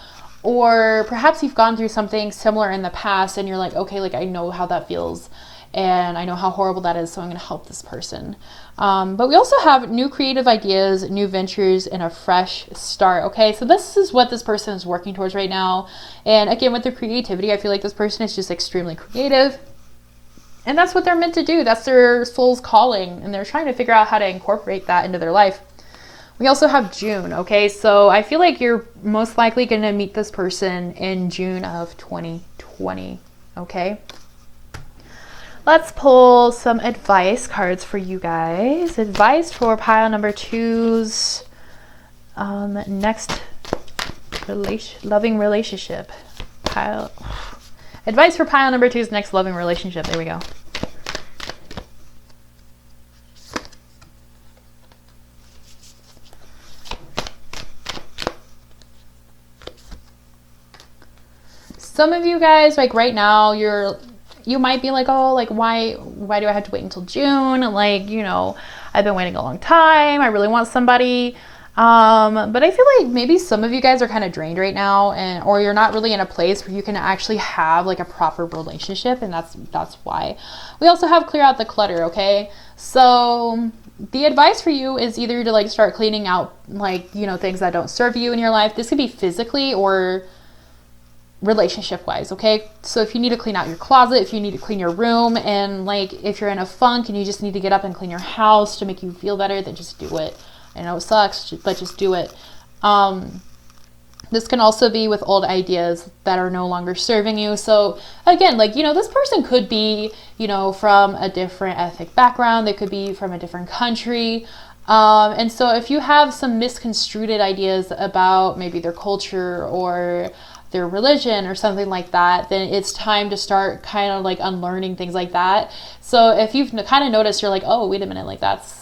or perhaps you've gone through something similar in the past and you're like, okay, like I know how that feels and I know how horrible that is, so I'm going to help this person. But we also have new creative ideas, new ventures, and a fresh start. Okay, so this is what this person is working towards right now. And again, with their creativity, I feel like this person is just extremely creative. And that's what they're meant to do. That's their soul's calling. And they're trying to figure out how to incorporate that into their life. We also have June. Okay, so I feel like you're most likely going to meet this person in June of 2020. Okay. Let's pull some advice cards for you guys. Advice for pile number 2's next loving relationship. Advice for pile number 2's next loving relationship. There we go. Some of you guys, like right now, you might be like, oh, like why do I have to wait until June? Like, you know, I've been waiting a long time. I really want somebody. But I feel like maybe some of you guys are kind of drained right now, or you're not really in a place where you can actually have like a proper relationship, and that's why. We also have clear out the clutter. Okay, so the advice for you is either to like start cleaning out, like, you know, things that don't serve you in your life. This could be physically or relationship wise. Okay, so if you need to clean out your closet, if you need to clean your room, and like if you're in a funk and you just need to get up and clean your house to make you feel better, then just do it. I know it sucks, but just do it. This can also be with old ideas that are no longer serving you. So again, like, you know, this person could be, you know, from a different ethnic background. They could be from a different country. And so if you have some misconstrued ideas about maybe their culture or their religion or something like that, then it's time to start kind of like unlearning things like that. So if you've kind of noticed, you're like, oh, wait a minute, like that's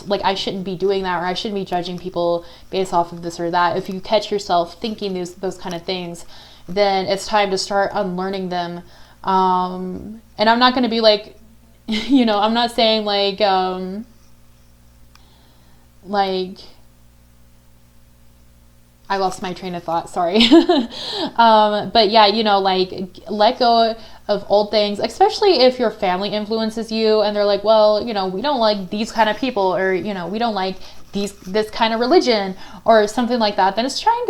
like, I shouldn't be doing that, or I shouldn't be judging people based off of this or that. If you catch yourself thinking those kind of things, then it's time to start unlearning them. And I'm not going to be like, you know, I'm not saying like I lost my train of thought, sorry. But yeah, you know, like let go of old things, especially if your family influences you and they're like, well, you know, we don't like these kind of people, or, you know, we don't like this kind of religion or something like that. Then it's trying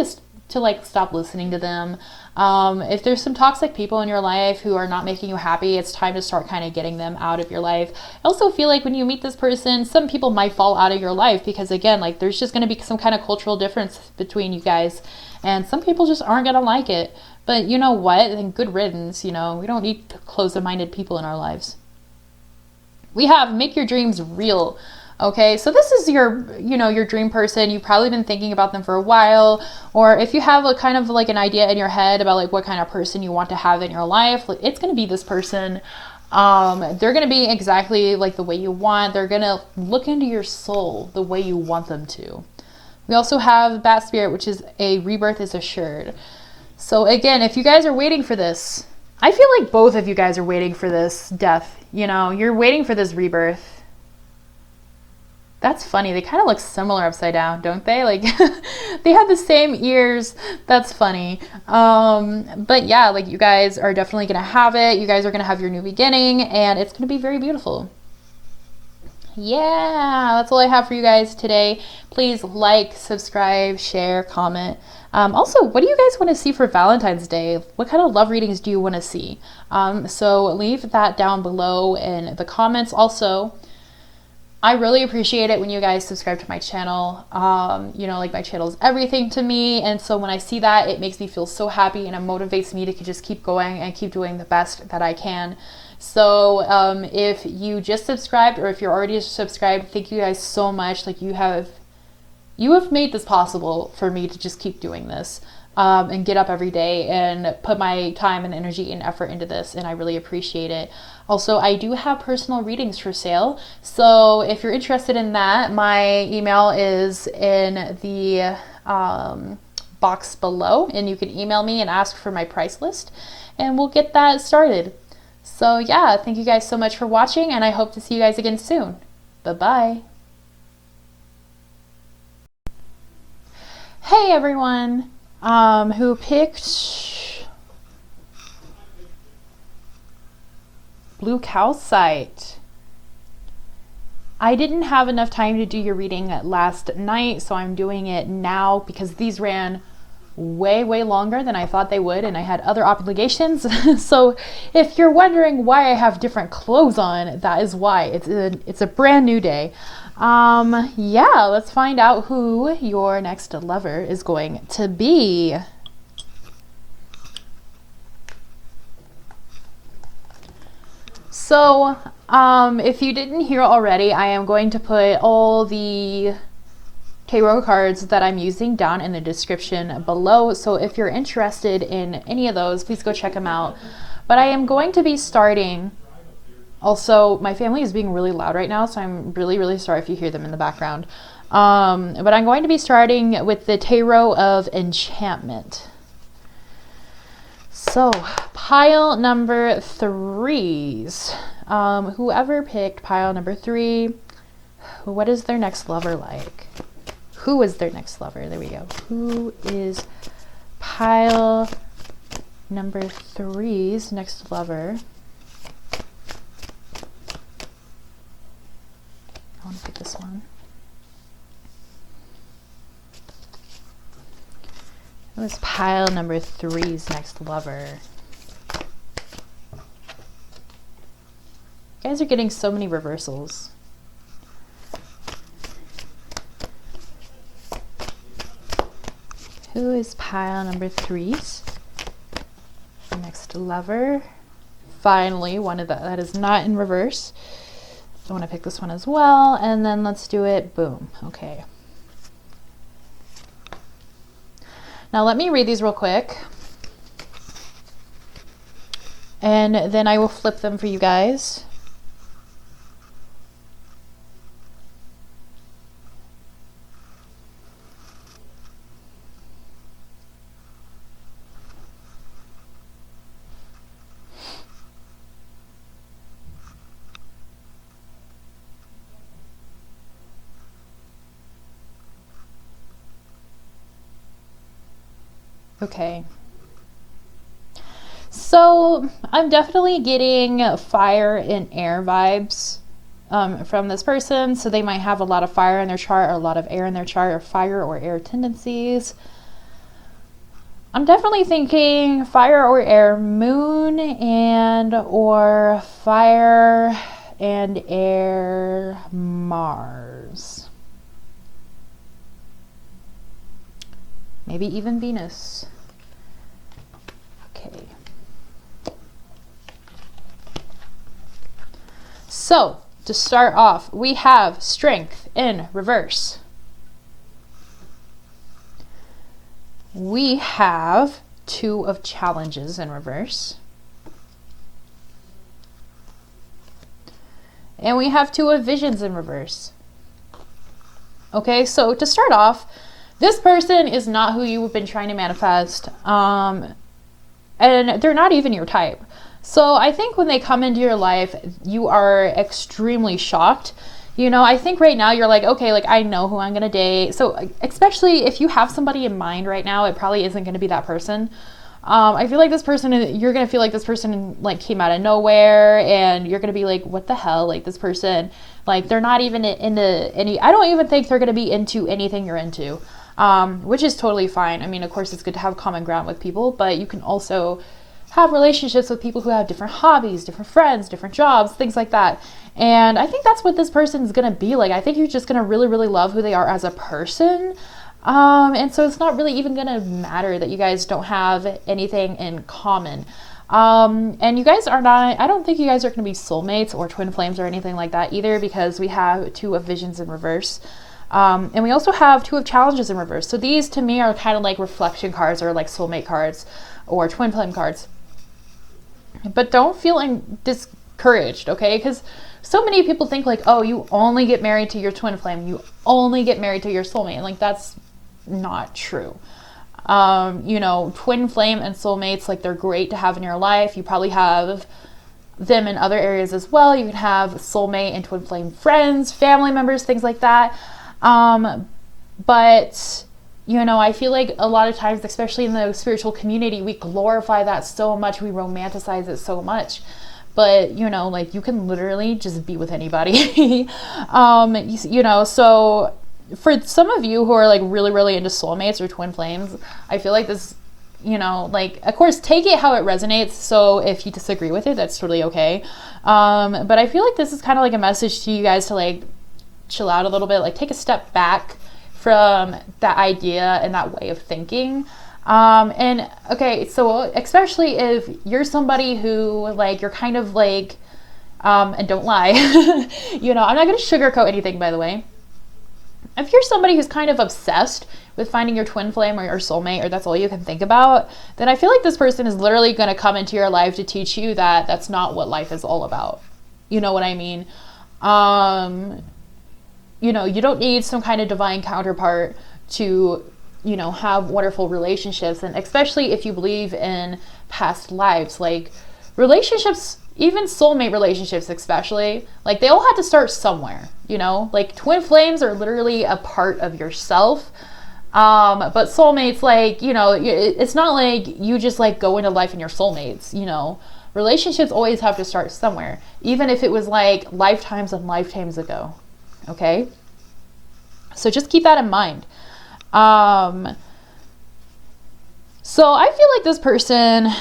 to like stop listening to them. If there's some toxic people in your life who are not making you happy, it's time to start kind of getting them out of your life. I also feel like when you meet this person, some people might fall out of your life because, again, like there's just going to be some kind of cultural difference between you guys, and some people just aren't going to like it. But you know what? Then good riddance. You know, we don't need closed-minded people in our lives. We have make your dreams real. Okay, so this is your, you know, your dream person. You've probably been thinking about them for a while, or if you have a kind of like an idea in your head about like what kind of person you want to have in your life, it's going to be this person. They're going to be exactly like the way you want. They're going to look into your soul the way you want them to. We also have Bat Spirit, which is a rebirth is assured. So again, if you guys are waiting for this, I feel like both of you guys are waiting for this death. You know, you're waiting for this rebirth. That's funny. They kind of look similar upside down, don't they? Like they have the same ears. That's funny. But yeah, like you guys are definitely going to have it. You guys are going to have your new beginning and it's going to be very beautiful. Yeah, that's all I have for you guys today. Please like, subscribe, share, comment. Also, what do you guys want to see for Valentine's Day? What kind of love readings do you want to see? So leave that down below in the comments. Also, I really appreciate it when you guys subscribe to my channel. You know, like my channel is everything to me. And so when I see that, it makes me feel so happy and it motivates me to just keep going and keep doing the best that I can. So if you just subscribed or if you're already subscribed, thank you guys so much. Like you have made this possible for me to just keep doing this and get up every day and put my time and energy and effort into this, and I really appreciate it. Also, I do have personal readings for sale, so if you're interested in that, my email is in the box below, and you can email me and ask for my price list, and we'll get that started. So yeah, thank you guys so much for watching, and I hope to see you guys again soon. Bye-bye. Hey everyone, who picked Blue Calcite. I didn't have enough time to do your reading last night, so I'm doing it now because these ran way longer than I thought they would, and I had other obligations. So if you're wondering why I have different clothes on, that is why. It's a brand new day. Yeah, let's find out who your next lover is going to be. So, if you didn't hear already, I am going to put all the tarot cards that I'm using down in the description below. So if you're interested in any of those, please go check them out. But I am going to be starting. Also, my family is being really loud right now, so I'm really sorry if you hear them in the background. But I'm going to be starting with the Tarot of Enchantment. So, pile number 3s. Whoever picked pile number 3, what is their next lover like? Who is their next lover? There we go. Who is pile number 3's next lover? I want to pick this one. Who is pile number 3's next lover? You guys are getting so many reversals. Who is pile number 3's next lover? Finally, one of that is not in reverse. I want to pick this one as well, and then let's do it. Boom. Okay. Now let me read these real quick, and then I will flip them for you guys. Okay, so I'm definitely getting fire and air vibes from this person. So they might have a lot of fire in their chart, or a lot of air in their chart, or fire or air tendencies. I'm definitely thinking fire or air, moon and or fire and air, Mars. Maybe even Venus. Okay. So, to start off, we have Strength in reverse. We have Two of Challenges in reverse. And we have Two of Visions in reverse. Okay, so to start off, this person is not who you've been trying to manifest, and they're not even your type. So I think when they come into your life, you are extremely shocked, I think right now you're like, okay, like I know who I'm going to date. So especially if you have somebody in mind right now, it probably isn't going to be that person. I feel like this person, you're going to feel like this person like came out of nowhere, and you're going to be like, what the hell? Like this person, like they're not even into any, I don't even think they're going to be into anything you're into, which is totally fine. I mean, of course it's good to have common ground with people, but you can also have relationships with people who have different hobbies, different friends, different jobs, things like that. And I think that's what this person's going to be like. I think you're just going to really, really love who they are as a person. And so it's not really even going to matter that you guys don't have anything in common. And you guys are not, I don't think you guys are going to be soulmates or twin flames or anything like that either, because we have 2 of visions in reverse. And we also have 2 of challenges in reverse. So these to me are kind of like reflection cards, or like soulmate cards or twin flame cards. But don't feel discouraged, okay? Because so many people think like, oh, you only get married to your twin flame, you only get married to your soulmate, and like that's not true. Twin flame and soulmates, like they're great to have in your life. You probably have them in other areas as well. You can have soulmate and twin flame friends, family members, things like that. But I feel like a lot of times, especially in the spiritual community, we glorify that so much, we romanticize it so much. But, like you can literally just be with anybody. So for some of you who are like really, really into soulmates or twin flames, I feel like this, like, of course, take it how it resonates. So if you disagree with it, that's totally okay. But I feel like this is kind of like a message to you guys to like chill out a little bit, like take a step back from that idea and that way of thinking. And okay, so especially if you're somebody who like, you're kind of like, and don't lie, I'm not going to sugarcoat anything, by the way. If you're somebody who's kind of obsessed with finding your twin flame or your soulmate, or that's all you can think about, then I feel like this person is literally going to come into your life to teach you that that's not what life is all about. You know what I mean? You don't need some kind of divine counterpart to, have wonderful relationships. And especially if you believe in past lives, like relationships, even soulmate relationships especially, like they all had to start somewhere, like twin flames are literally a part of yourself. But soulmates, like, it's not like you just like go into life and your soulmates, relationships always have to start somewhere, even if it was like lifetimes and lifetimes ago. Okay. So just keep that in mind. So I feel like this person's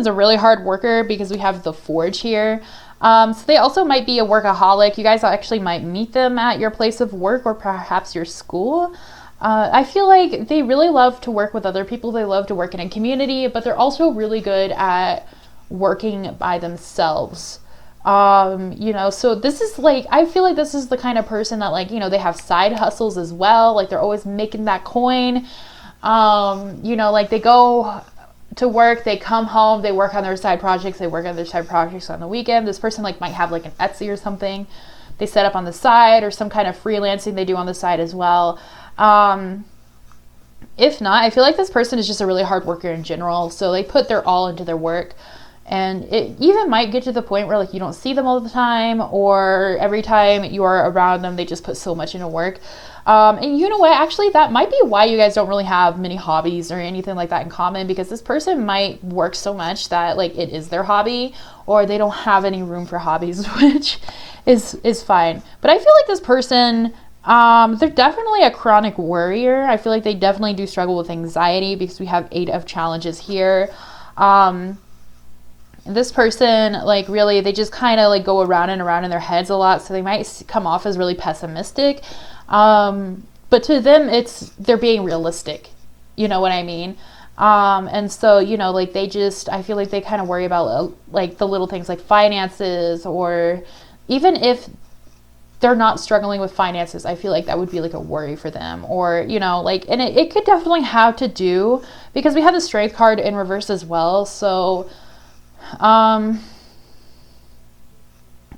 a really hard worker, because we have the Forge here. So they also might be a workaholic. You guys actually might meet them at your place of work or perhaps your school. I feel like they really love to work with other people. They love to work in a community, but they're also really good at working by themselves. So this is like, I feel like this is the kind of person that like, they have side hustles as well. Like they're always making that coin. Like they go to work, they come home, they work on their side projects, on the weekend. This person like might have like an Etsy or something they set up on the side, or some kind of freelancing they do on the side as well. If not, I feel like this person is just a really hard worker in general. So they put their all into their work. And it even might get to the point where like you don't see them all the time, or every time you are around them, they just put so much into work. And you know what, actually that might be why you guys don't really have many hobbies or anything like that in common, because this person might work so much that like it is their hobby, or they don't have any room for hobbies, which is fine. But I feel like this person, they're definitely a chronic worrier. I feel like they definitely do struggle with anxiety, because we have 8 of challenges here. This person, like really, they just kind of like go around and around in their heads a lot. So they might come off as really pessimistic. But to them, they're being realistic. You know what I mean? And so, like they just, I feel like they kind of worry about like the little things like finances, or even if they're not struggling with finances, I feel like that would be like a worry for them, or, like, and it could definitely have to do, because we have the Strength card in reverse as well. So,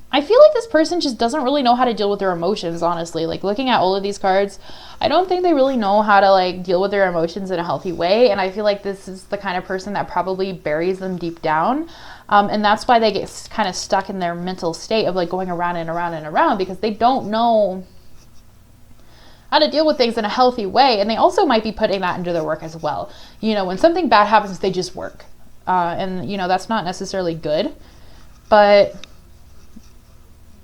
I feel like this person just doesn't really know how to deal with their emotions, honestly. Like, looking at all of these cards, I don't think they really know how to, like, deal with their emotions in a healthy way. And I feel like this is the kind of person that probably buries them deep down. And that's why they get kind of stuck in their mental state of, like, going around and around and around, because they don't know how to deal with things in a healthy way. And they also might be putting that into their work as well. You know, when something bad happens, they just work. And, you know, that's not necessarily good. But,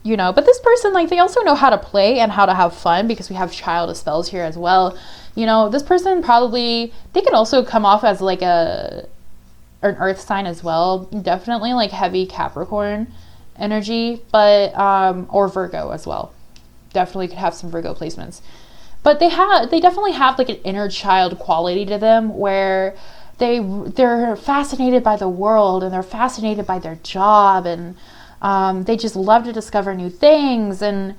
you know, but this person, like, they also know how to play and how to have fun, because we have child of spells here as well. You know, this person probably, they could also come off as like an earth sign as well. Definitely like heavy Capricorn energy, but, or Virgo as well. Definitely could have some Virgo placements. But they definitely have like an inner child quality to them, where they're fascinated by the world, and they're fascinated by their job, and they just love to discover new things, and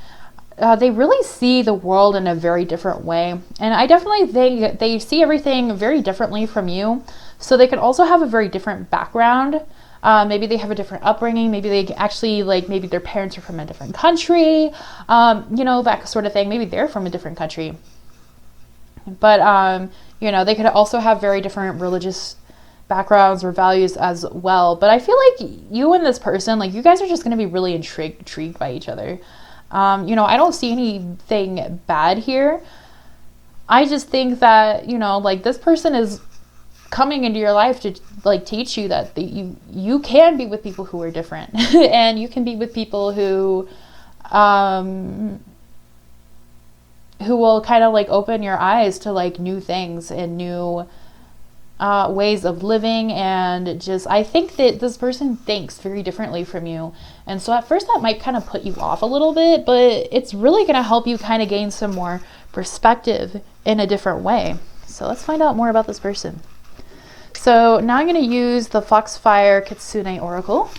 they really see the world in a very different way. And I definitely think they see everything very differently from you. So they could also have a very different background. Maybe they have a different upbringing. Maybe they actually, like, maybe their parents are from a different country, you know, that sort of thing. Maybe they're from a different country. But, you know, they could also have very different religious backgrounds or values as well. But I feel like you and this person, like, you guys are just going to be really intrigued by each other. You know, I don't see anything bad here. I just think that, you know, like, this person is coming into your life to, like, teach you that you can be with people who are different and you can be with people who will kind of, like, open your eyes to, like, new things and new ways of living. And just, I think that this person thinks very differently from you. And so at first that might kind of put you off a little bit, but it's really going to help you kind of gain some more perspective in a different way. So let's find out more about this person. So now I'm going to use the Foxfire Kitsune Oracle.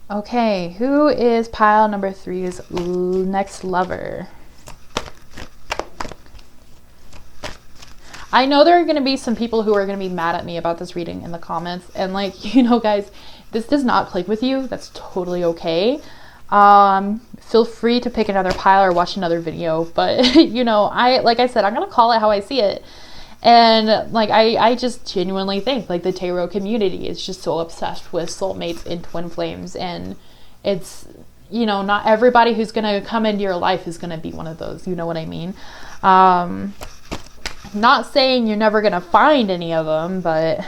Okay, who is pile number 3's next lover? I know there are going to be some people who are going to be mad at me about this reading in the comments. And, like, you know, guys, this does not click with you. That's totally okay. Feel free to pick another pile or watch another video. But, you know, like I said, I'm going to call it how I see it. And, like, I just genuinely think, like, the tarot community is just so obsessed with soulmates and twin flames. And it's, you know, not everybody who's going to come into your life is going to be one of those. You know what I mean? Not saying you're never going to find any of them, but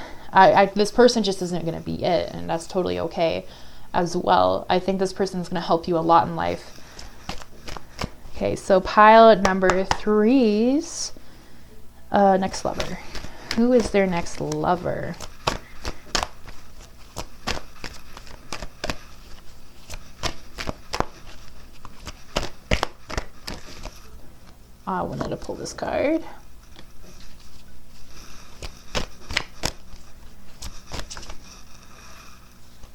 this person just isn't going to be it. And that's totally okay as well. I think this person is going to help you a lot in life. Okay, so pile number 3's next lover. Who is their next lover? I wanted to pull this card.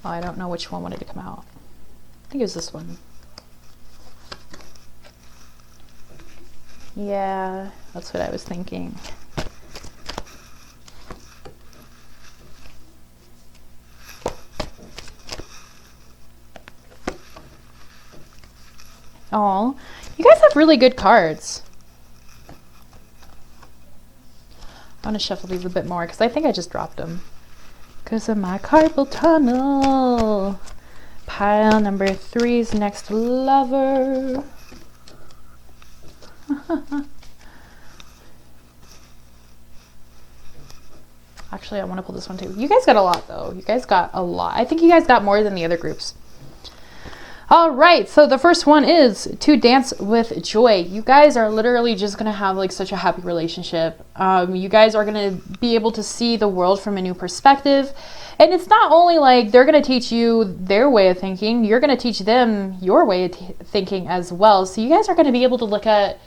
Oh, I don't know which one wanted to come out. I think it was this one. Yeah, that's what I was thinking. Oh, you guys have really good cards. I'm going to shuffle these a bit more because I think I just dropped them. Because of my carpal tunnel. Pile number 3's next lover. Actually, I want to pull this one too. You guys got a lot though. You guys got a lot. I think you guys got more than the other groups. All right, so the first one is To Dance with Joy. You guys are literally just going to have like such a happy relationship. You guys are going to be able to see the world from a new perspective. And it's not only like they're going to teach you their way of thinking, you're going to teach them your way of thinking as well. So you guys are going to be able to look at,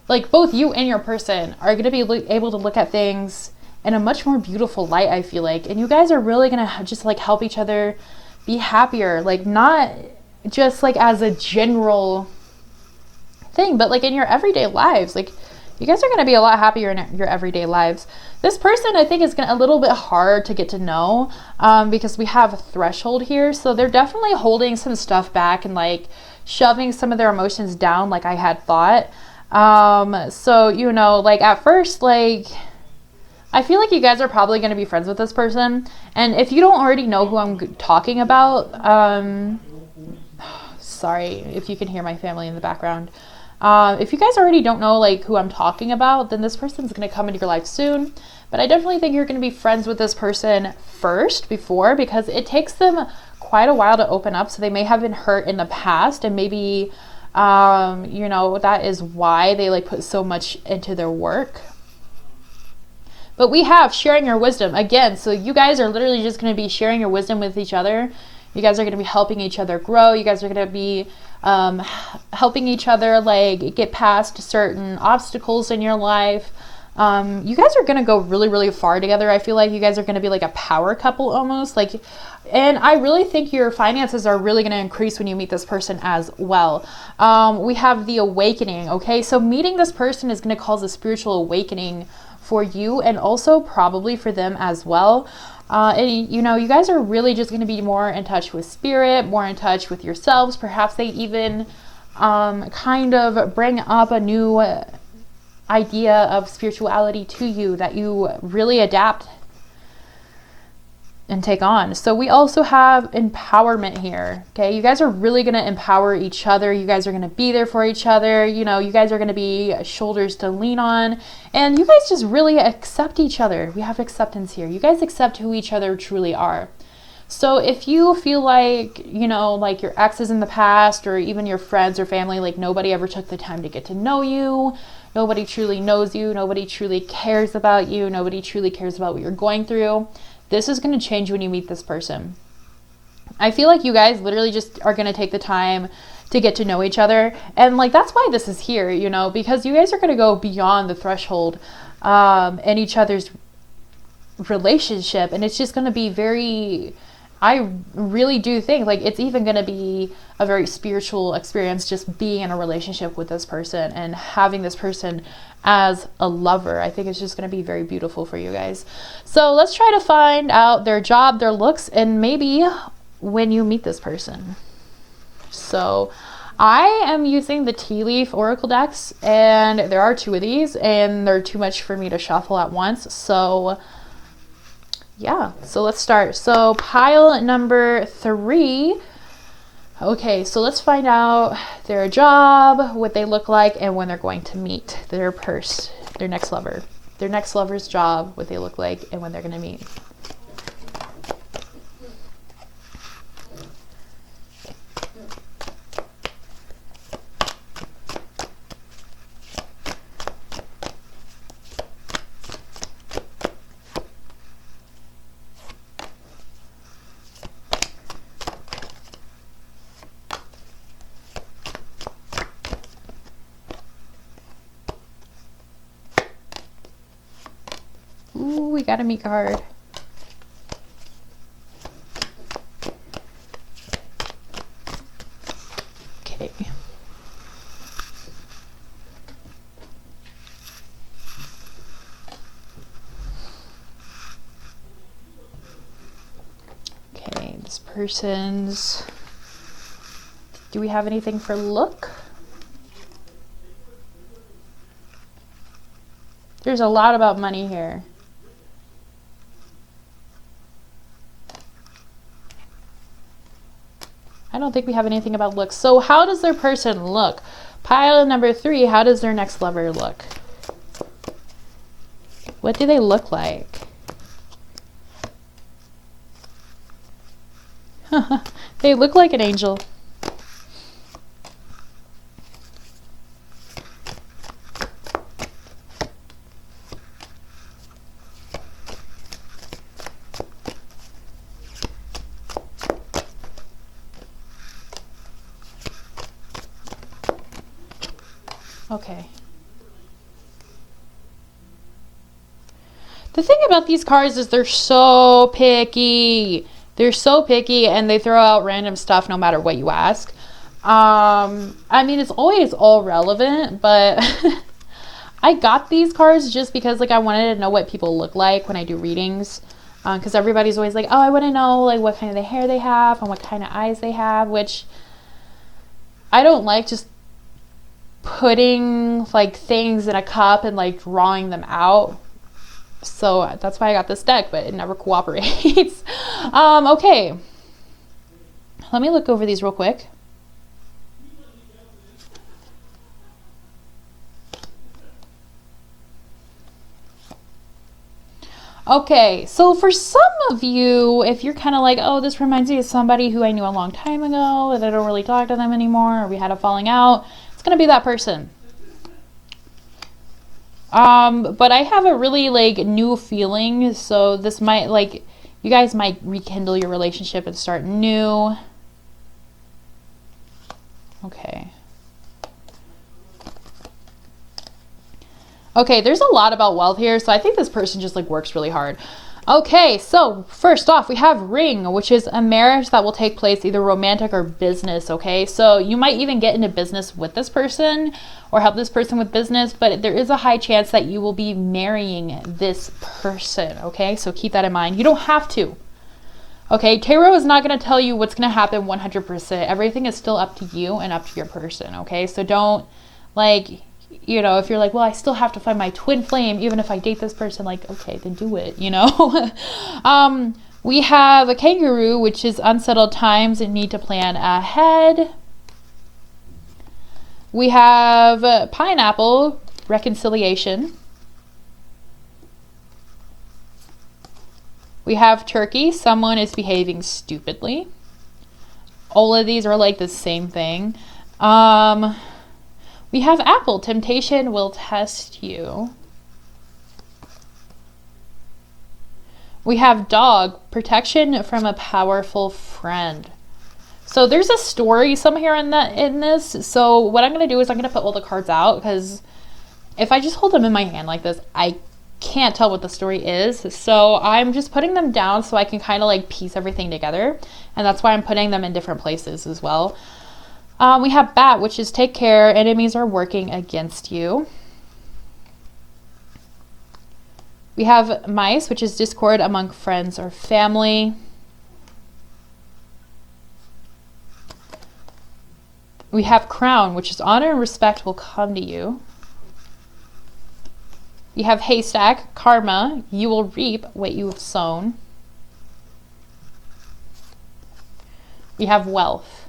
like, both you and your person are going to be able to look at things in a much more beautiful light, I feel like. And you guys are really going to just like help each other be happier, like not just like as a general thing, but like in your everyday lives. Like, You guys are going to be a lot happier in your everyday lives. This person, I think, is a little bit hard to get to know because we have a threshold here. So they're definitely holding some stuff back and like shoving some of their emotions down like I had thought. So, you know, like at first, like, I feel like you guys are probably going to be friends with this person. And if you don't already know who I'm talking about, sorry if you can hear my family in the background. If you guys already don't know like who I'm talking about, then this person's going to come into your life soon. But I definitely think you're going to be friends with this person first because it takes them quite a while to open up. So they may have been hurt in the past, and maybe, you know, that is why they like put so much into their work. But we have sharing your wisdom again. So you guys are literally just going to be sharing your wisdom with each other. You guys are going to be helping each other grow. You guys are going to be helping each other like get past certain obstacles in your life. You guys are going to go really, really far together. I feel like you guys are going to be like a power couple almost. Like, and I really think your finances are really going to increase when you meet this person as well. We have the awakening. Okay, so meeting this person is going to cause a spiritual awakening for you and also probably for them as well. And, you know, you guys are really just going to be more in touch with spirit, more in touch with yourselves. Perhaps they even kind of bring up a new idea of spirituality to you that you really adapt and take on. So we also have empowerment here. Okay, you guys are really going to empower each other. You guys are going to be there for each other. You know, you guys are going to be shoulders to lean on, and you guys just really accept each other. We have acceptance here. You guys accept who each other truly are. So if you feel like, you know, like your exes in the past or even your friends or family, like nobody ever took the time to get to know you, nobody truly knows you, nobody truly cares about you, nobody truly cares about what you're going through, this is going to change when you meet this person. I feel like you guys literally just are going to take the time to get to know each other. And like, that's why this is here, you know, because you guys are going to go beyond the threshold in each other's relationship. And it's just going to be very, I really do think like it's even going to be a very spiritual experience just being in a relationship with this person and having this person as a lover. I think it's just going to be very beautiful for you guys. So let's try to find out their job, their looks, and maybe when you meet this person. So I am using the Tea Leaf Oracle decks, and there are 2 of these, and they're too much for me to shuffle at once. So yeah, so let's start. So pile number 3. Okay, so let's find out their job, what they look like, and when they're going to meet their next lover. Their next lover's job, what they look like, and when they're going to meet. Ooh, we got a meet card. Okay. Okay, this person's... Do we have anything for look? There's a lot about money here. I don't think we have anything about looks. So how does their person look? Pile number 3, how does their next lover look? What do they look like? They look like an angel. Okay. The thing about these cards is they're so picky. They're so picky, and they throw out random stuff no matter what you ask. I mean, it's always all relevant, but I got these cards just because like I wanted to know what people look like when I do readings. Because everybody's always like, oh, I want to know like what kind of hair they have and what kind of eyes they have, which I don't like just putting like things in a cup and like drawing them out. So that's why I got this deck, but it never cooperates. Okay. Let me look over these real quick. Okay, so for some of you, if you're kind of like, oh, this reminds me of somebody who I knew a long time ago and I don't really talk to them anymore, or we had a falling out, it's going to be that person. But I have a really like new feeling, so this might like, you guys might rekindle your relationship and start new. Okay. Okay, there's a lot about wealth here, so I think this person just like works really hard. Okay, so first off, we have ring, which is a marriage that will take place either romantic or business, okay? So you might even get into business with this person or help this person with business, but there is a high chance that you will be marrying this person, okay? So keep that in mind. You don't have to. Okay, tarot is not going to tell you what's going to happen 100%. Everything is still up to you and up to your person, okay? So don't like... You know, if you're like, well, I still have to find my twin flame, even if I date this person, like, okay, then do it, you know? We have a kangaroo, which is unsettled times and need to plan ahead. We have pineapple, reconciliation. We have turkey, someone is behaving stupidly. All of these are like the same thing. We have apple, temptation will test you. We have dog, protection from a powerful friend. So there's a story somewhere in this. So what I'm going to do is I'm going to put all the cards out, because if I just hold them in my hand like this, I can't tell what the story is. So I'm just putting them down so I can kind of like piece everything together. And that's why I'm putting them in different places as well. We have bat, which is take care, enemies are working against you. We have mice, which is discord among friends or family. We have crown, which is honor and respect will come to you. You have haystack, karma, you will reap what you have sown. We have wealth.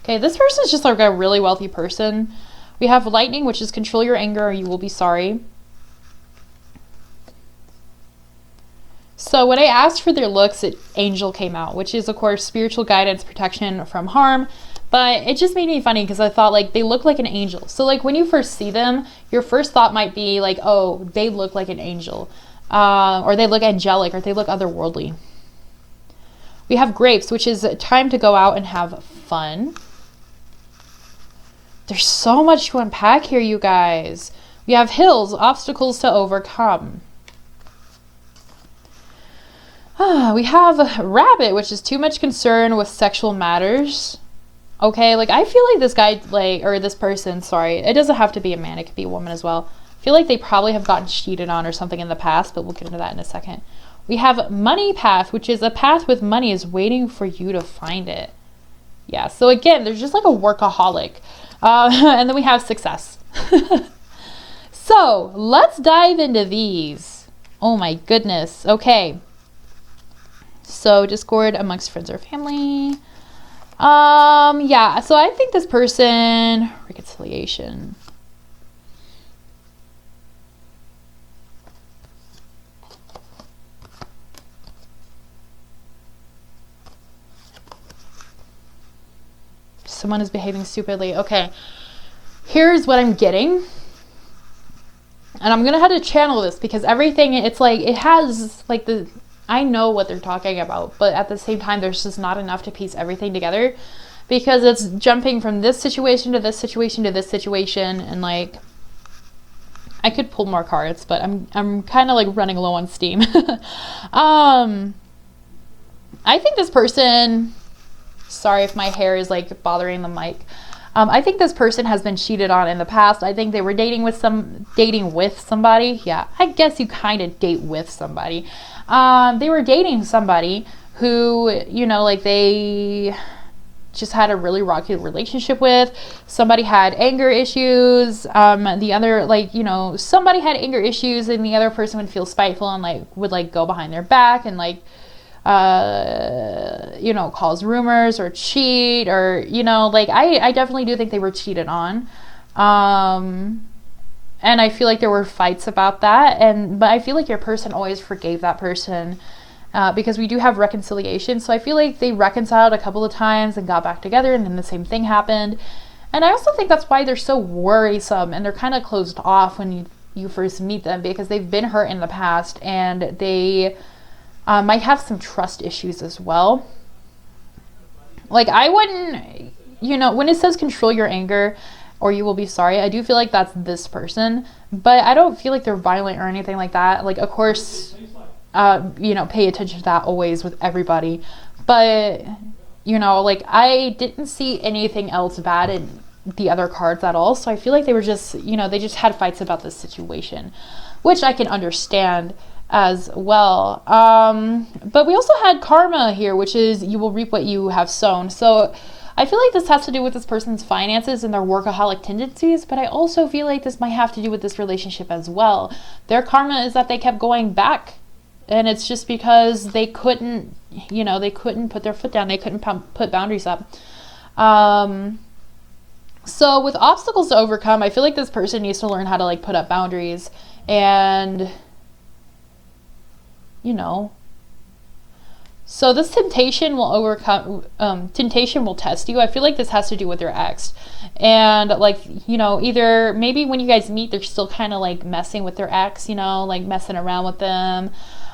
Okay, this person is just like a really wealthy person. We have lightning, which is control your anger or you will be sorry. So when I asked for their looks, angel came out, which is of course spiritual guidance, protection from harm. But it just made me funny because I thought like they look like an angel. So like when you first see them, your first thought might be like, oh, they look like an angel. Or they look angelic, or they look otherworldly. We have grapes, which is time to go out and have fun. There's so much to unpack here, you guys. We have hills, obstacles to overcome. We have rabbit, which is too much concern with sexual matters. Okay, like I feel like this guy, like, or this person, sorry, it doesn't have to be a man, it could be a woman as well. I feel like they probably have gotten cheated on or something in the past, but we'll get into that in a second. We have money path, which is a path with money is waiting for you to find it. Yeah, so again, there's just like a workaholic. And then we have success. So let's dive into these. Oh my goodness. Okay. So discord amongst friends or family. Yeah, so I think this person, reconciliation. Someone is behaving stupidly. Okay, here's what I'm getting. And I'm going to have to channel this because everything, it's like, it has like the, I know what they're talking about, but at the same time, there's just not enough to piece everything together because it's jumping from this situation to this situation to this situation. And like, I could pull more cards, but I'm kind of like running low on steam. I think this person, sorry if my hair is like bothering the mic. I think this person has been cheated on in the past. I think they were dating with somebody. Yeah, I guess you kind of date with somebody. They were dating somebody who, you know, like they just had a really rocky relationship with. Somebody had anger issues. The other, like, you know, somebody had anger issues and the other person would feel spiteful and like would like go behind their back and like you know, cause rumors or cheat, or, you know, like I definitely do think they were cheated on. And I feel like there were fights about that, but I feel like your person always forgave that person, because we do have reconciliation. So I feel like they reconciled a couple of times and got back together, and then the same thing happened. And I also think that's why they're so worrisome and they're kind of closed off when you first meet them, because they've been hurt in the past and they might have some trust issues as well. Like, I wouldn't, you know, when it says control your anger or you will be sorry, I do feel like that's this person, but I don't feel like they're violent or anything like that. Like, of course, you know, pay attention to that always with everybody. But, you know, like, I didn't see anything else bad in the other cards at all. So I feel like they were just, you know, they just had fights about this situation, which I can understand as well. But we also had karma here, which is you will reap what you have sown. So I feel like this has to do with this person's finances and their workaholic tendencies, but I also feel like this might have to do with this relationship as well. Their karma is that they kept going back, and it's just because they couldn't, you know, they couldn't put their foot down. They couldn't put boundaries up. So with obstacles to overcome, I feel like this person needs to learn how to like put up boundaries and, you know, so this temptation will test you. I feel like this has to do with your ex. And like, you know, either maybe when you guys meet, they're still kind of like messing with their ex, you know, like messing around with them.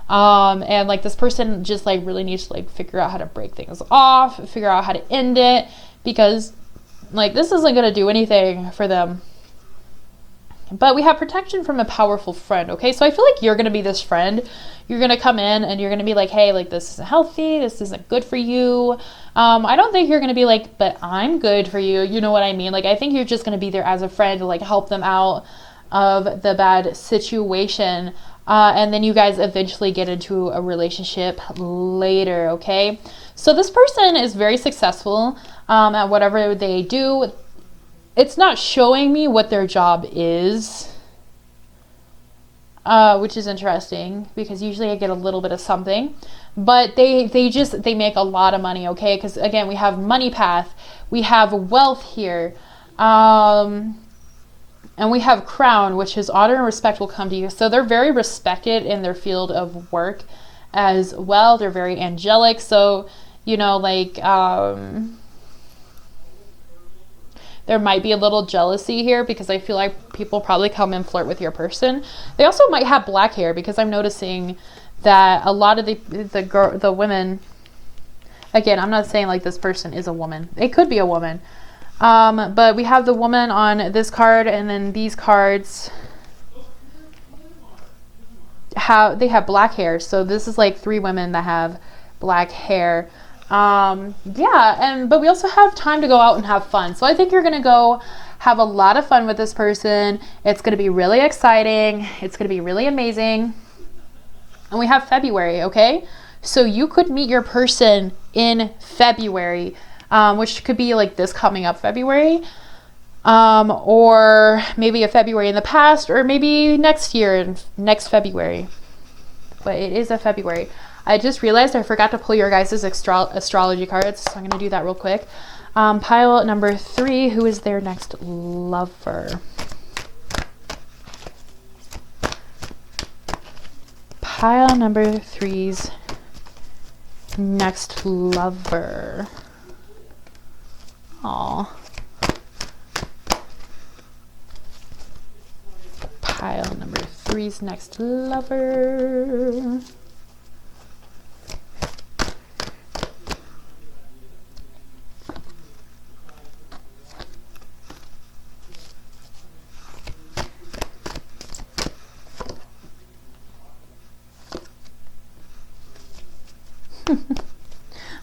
And like this person just like really needs to like figure out how to break things off, figure out how to end it, because like this isn't going to do anything for them. But we have protection from a powerful friend, okay? So I feel like you're going to be this friend. You're going to come in and you're going to be like, hey, like, this isn't healthy. This isn't good for you. I don't think you're going to be like, but I'm good for you. You know what I mean? Like, I think you're just going to be there as a friend to, like, help them out of the bad situation. And then you guys eventually get into a relationship later, okay? So this person is very successful at whatever they do. It's not showing me what their job is, which is interesting because usually I get a little bit of something, but they make a lot of money, okay? Because again, we have money path, we have wealth here, and we have crown, which is honor and respect will come to you. So they're very respected in their field of work as well. They're very angelic. So, you know, like, there might be a little jealousy here because I feel like people probably come and flirt with your person. They also might have black hair because I'm noticing that a lot of the women, again, I'm not saying like this person is a woman. It could be a woman. But we have the woman on this card, and then these cards have black hair. So this is like 3 women that have black hair. But we also have time to go out and have fun. So I think you're gonna go have a lot of fun with this person. It's gonna be really exciting. It's gonna be really amazing. And we have February, okay? So you could meet your person in February, which could be like this coming up February, or maybe a February in the past, or maybe next year, next February. But it is a February. I just realized I forgot to pull your guys' astrology cards, so I'm going to do that real quick. Pile number 3, who is their next lover? Pile number 3's next lover. Aw. Pile number 3's next lover.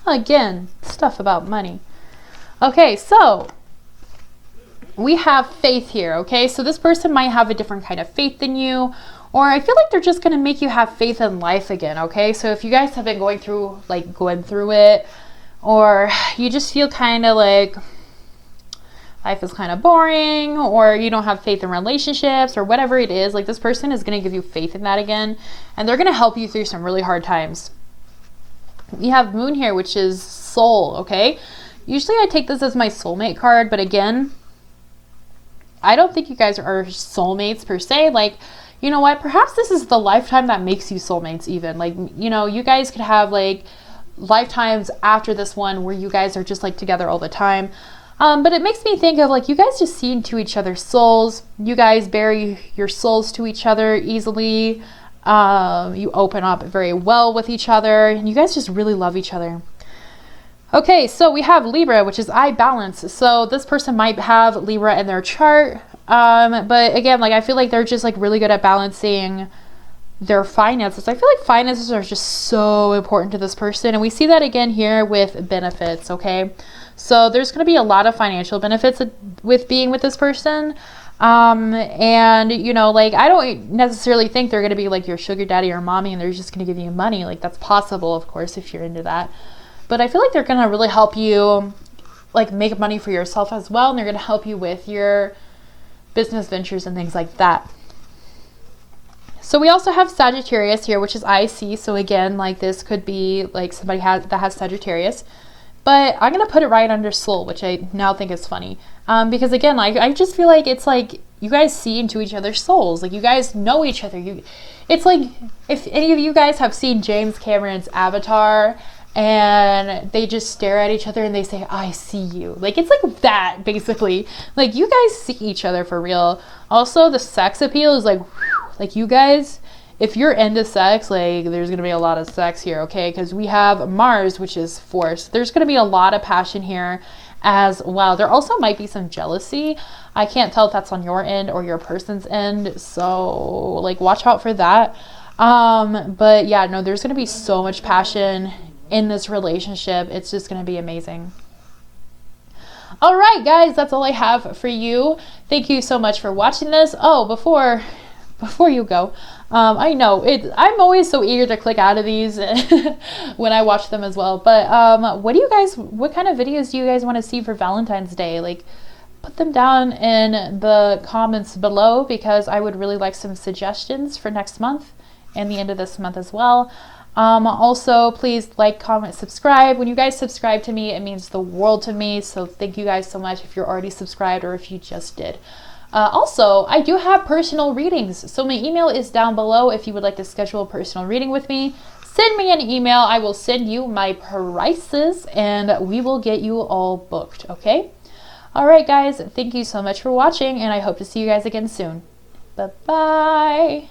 Again, stuff about money. Okay, so we have faith here, okay? So this person might have a different kind of faith than you, or I feel like they're just going to make you have faith in life again, okay? So if you guys have been going through it, or you just feel kind of like life is kind of boring, or you don't have faith in relationships, or whatever it is, like this person is going to give you faith in that again, and they're going to help you through some really hard times. We have Moon here, which is soul, okay? Usually I take this as my soulmate card, but again, I don't think you guys are soulmates per se. Like, you know what? Perhaps this is the lifetime that makes you soulmates even. Like, you know, you guys could have like lifetimes after this one where you guys are just like together all the time. But it makes me think of like you guys just see into each other's souls. You guys bury your souls to each other easily. You open up very well with each other, and you guys just really love each other. Okay, so we have Libra, which is I balance. So this person might have Libra in their chart. But again, like I feel like they're just like really good at balancing their finances. I feel like finances are just so important to this person. And we see that again here with benefits, okay? So there's going to be a lot of financial benefits with being with this person. And you know, like I don't necessarily think they're going to be like your sugar daddy or mommy and they're just going to give you money. Like that's possible, of course, if you're into that. But I feel like they're going to really help you like make money for yourself as well. And they're going to help you with your business ventures and things like that. So we also have Sagittarius here, which is IC. So again, like this could be like somebody that has Sagittarius. But I'm going to put it right under soul, which I now think is funny. Because again, I just feel like it's like you guys see into each other's souls. Like you guys know each other. It's like if any of you guys have seen James Cameron's Avatar, and they just stare at each other and they say, I see you. Like, it's like that, basically. Like, you guys see each other for real. Also, the sex appeal is like, whew, like you guys, if you're into sex, like, there's going to be a lot of sex here, okay? Because we have Mars, which is force. There's going to be a lot of passion here as well. There also might be some jealousy. I can't tell if that's on your end or your person's end. So, like, watch out for that. But yeah, no, there's going to be so much passion in this relationship. It's just going to be amazing. All right, guys, that's all I have for you. Thank you so much for watching this. Oh, before you go, I know I'm always so eager to click out of these when I watch them as well. But what kind of videos do you guys want to see for Valentine's Day? Like, put them down in the comments below because I would really like some suggestions for next month and the end of this month as well. Also, please like, comment, subscribe. When you guys subscribe to me, it means the world to me. So thank you guys so much if you're already subscribed or if you just did. Also, I do have personal readings. So my email is down below if you would like to schedule a personal reading with me. Send me an email. I will send you my prices and we will get you all booked, okay? All right, guys. Thank you so much for watching and I hope to see you guys again soon. Bye-bye.